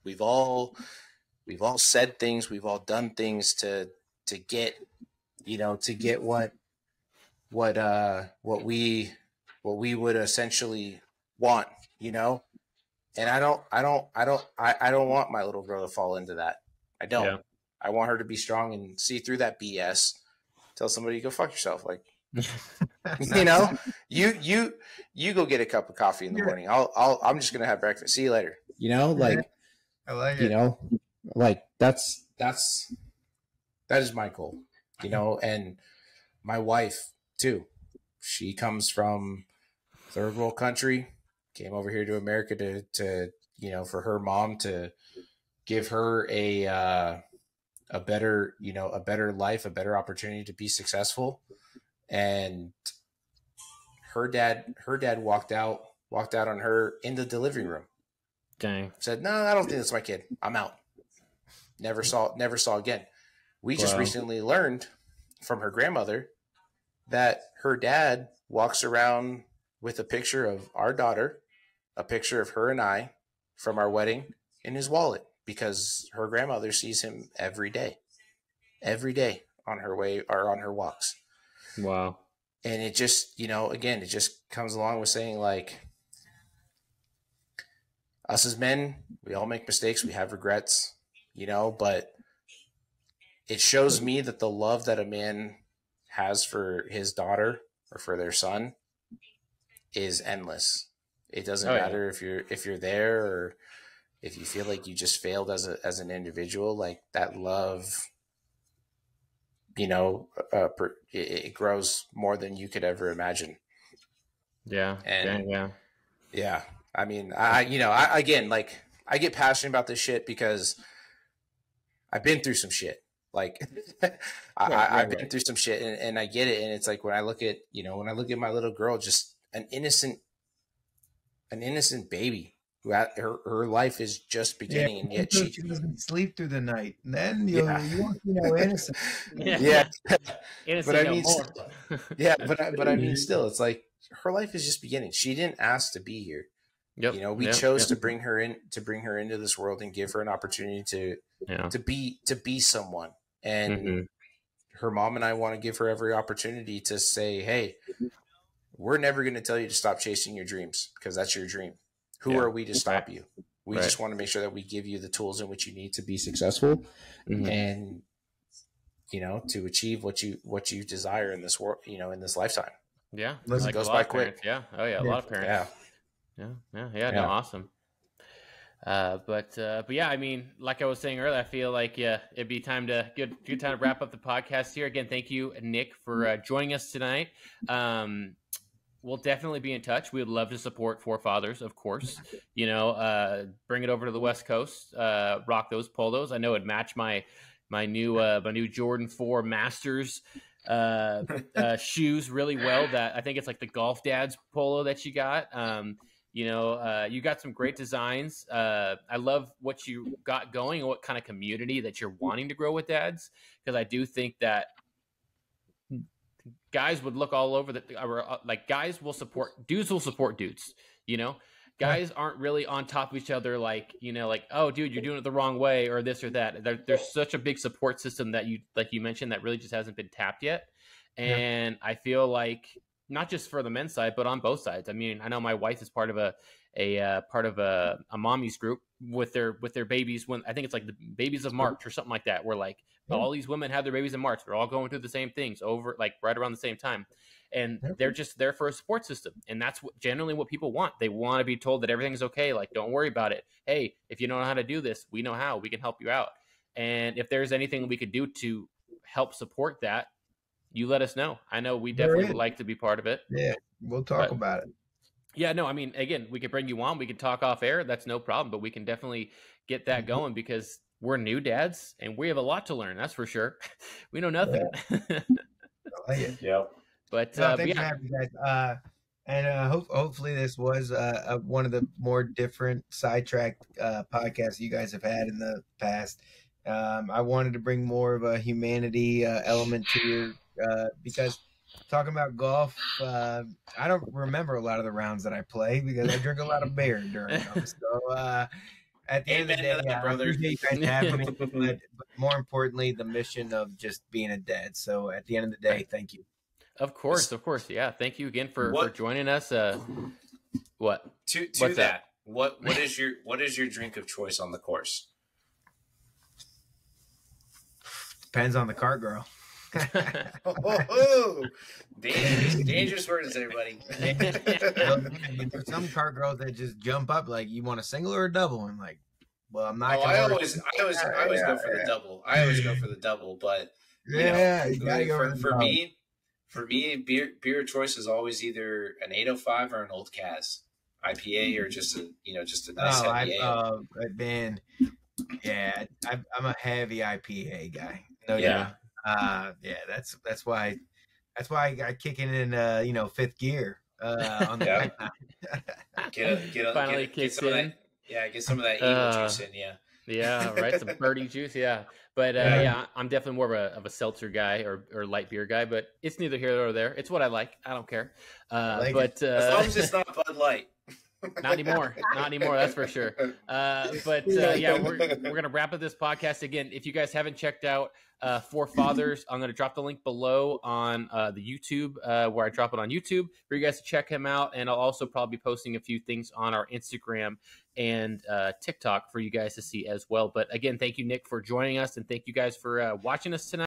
We've all said things, we've all done things to get what we would essentially want, and I don't want my little girl to fall into that. I don't. Yeah. I want her to be strong and see through that BS. Tell somebody, go fuck yourself. Like, you go get a cup of coffee in the morning. I'm just going to have breakfast. See you later. Like, I like it. Like that is my goal, and my wife too. She comes from third world country, came over here to America to for her mom to give her a better life, a better opportunity to be successful. and her dad walked out on her in the delivery room. Dang. Said, no, I don't think that's my kid. I'm out. Never saw again. We just recently learned from her grandmother that her dad walks around with a picture of our daughter, a picture of her and I from our wedding in his wallet, because her grandmother sees him every day on her way or on her walks. Wow. And it just, again, it just comes along with saying, like, us as men, we all make mistakes. We have regrets, but it shows me that the love that a man has for his daughter or for their son is endless. It doesn't matter if you're there or if you feel like you just failed as an individual. Like, that love, it grows more than you could ever imagine. Yeah. And yeah. I mean, I get passionate about this shit because I've been through some shit. Like, I've been through some shit, and I get it. And it's like, when I look at my little girl, just an innocent baby who her life is just beginning, and yet she doesn't sleep through the night. And then you won't innocent. Yeah. Innocent, but I mean, more. Yeah, but I mean, still, it's like her life is just beginning. She didn't ask to be here. Yep. We chose to bring her into this world and give her an opportunity to be someone. And her mom and I want to give her every opportunity to say, hey, we're never going to tell you to stop chasing your dreams, because that's your dream. Who are we to stop you? We just want to make sure that we give you the tools in which you need to be successful and, to achieve what you desire in this world, in this lifetime. Yeah. It goes by quick. Yeah. Oh yeah. A lot of parents. Yeah. No, awesome. But yeah, I mean, like I was saying earlier, I feel like it'd be good time to wrap up the podcast here. Again, thank you, Nick, for joining us tonight. We'll definitely be in touch. We would love to support Fore Fathers, of course. Bring it over to the West Coast. Rock those polos. I know it'd match my new Jordan 4 Masters shoes really well. That I think it's like the Golf Dad's polo that you got. You got some great designs. I love what you got going and what kind of community that you're wanting to grow with dads, because I do think that guys would look all over guys will support dudes. Guys aren't really on top of each other, like, oh, dude, you're doing it the wrong way or this or that. There's such a big support system that you mentioned that really just hasn't been tapped yet. And I feel like not just for the men's side, but on both sides. I mean, I know my wife is part of a mommy's group with their babies, when I think it's like the babies of March or something like that, where like all these women have their babies in March. They're all going through the same things over, like, right around the same time. And they're just there for a support system. And that's generally what people want. They want to be told that everything's okay. Like, don't worry about it. Hey, if you don't know how to do this, we know how. We can help you out. And if there's anything we could do to help support that, you let us know. I know we definitely would like to be part of it. Yeah, we'll talk about it. Yeah, no, I mean, again, we could bring you on. We could talk off air. That's no problem. But we can definitely get that going, because we're new dads and we have a lot to learn. That's for sure. We know nothing. Yeah. But thanks for having me, guys. And hopefully this was one of the more different sidetracked podcasts you guys have had in the past. I wanted to bring more of a humanity element to your because talking about golf, I don't remember a lot of the rounds that I play because I drink a lot of beer during them. So at the end of the day, I appreciate you guys having me, but more importantly, the mission of just being a dad. So at the end of the day, thank you. Of course. Yeah. Thank you again for joining us. What? What's that? What is your drink of choice on the course? Depends on the cart girl. Dangerous words there, buddy. There's some cart girls that just jump up like, you want a single or a double? I'm like, well, I'm not. I always go for the double. I always go for the double, but you gotta go for me, beer choice is always either an 805 or an Old Cas IPA, or just a nice IPA. Man, yeah, I'm a heavy IPA guy. That's why That's why I kick it in, fifth gear on the Yeah. back. Finally get kicks some of in. that. Yeah, get some of that evil juice in. Yeah. Yeah, right. Some birdie juice. Yeah, but yeah, I'm definitely more of a seltzer guy or light beer guy. But it's neither here nor there. It's what I like. I don't care. like But As long as it's not Bud Light. not anymore. Not anymore. That's for sure. But yeah, we're gonna wrap up this podcast again. If you guys haven't checked out Fore Fathers, I'm gonna drop the link below on the YouTube where I drop it on YouTube for you guys to check him out, and I'll also probably be posting a few things on our Instagram and TikTok for you guys to see as well. But again, thank you, Nick, for joining us, and thank you guys for watching us tonight.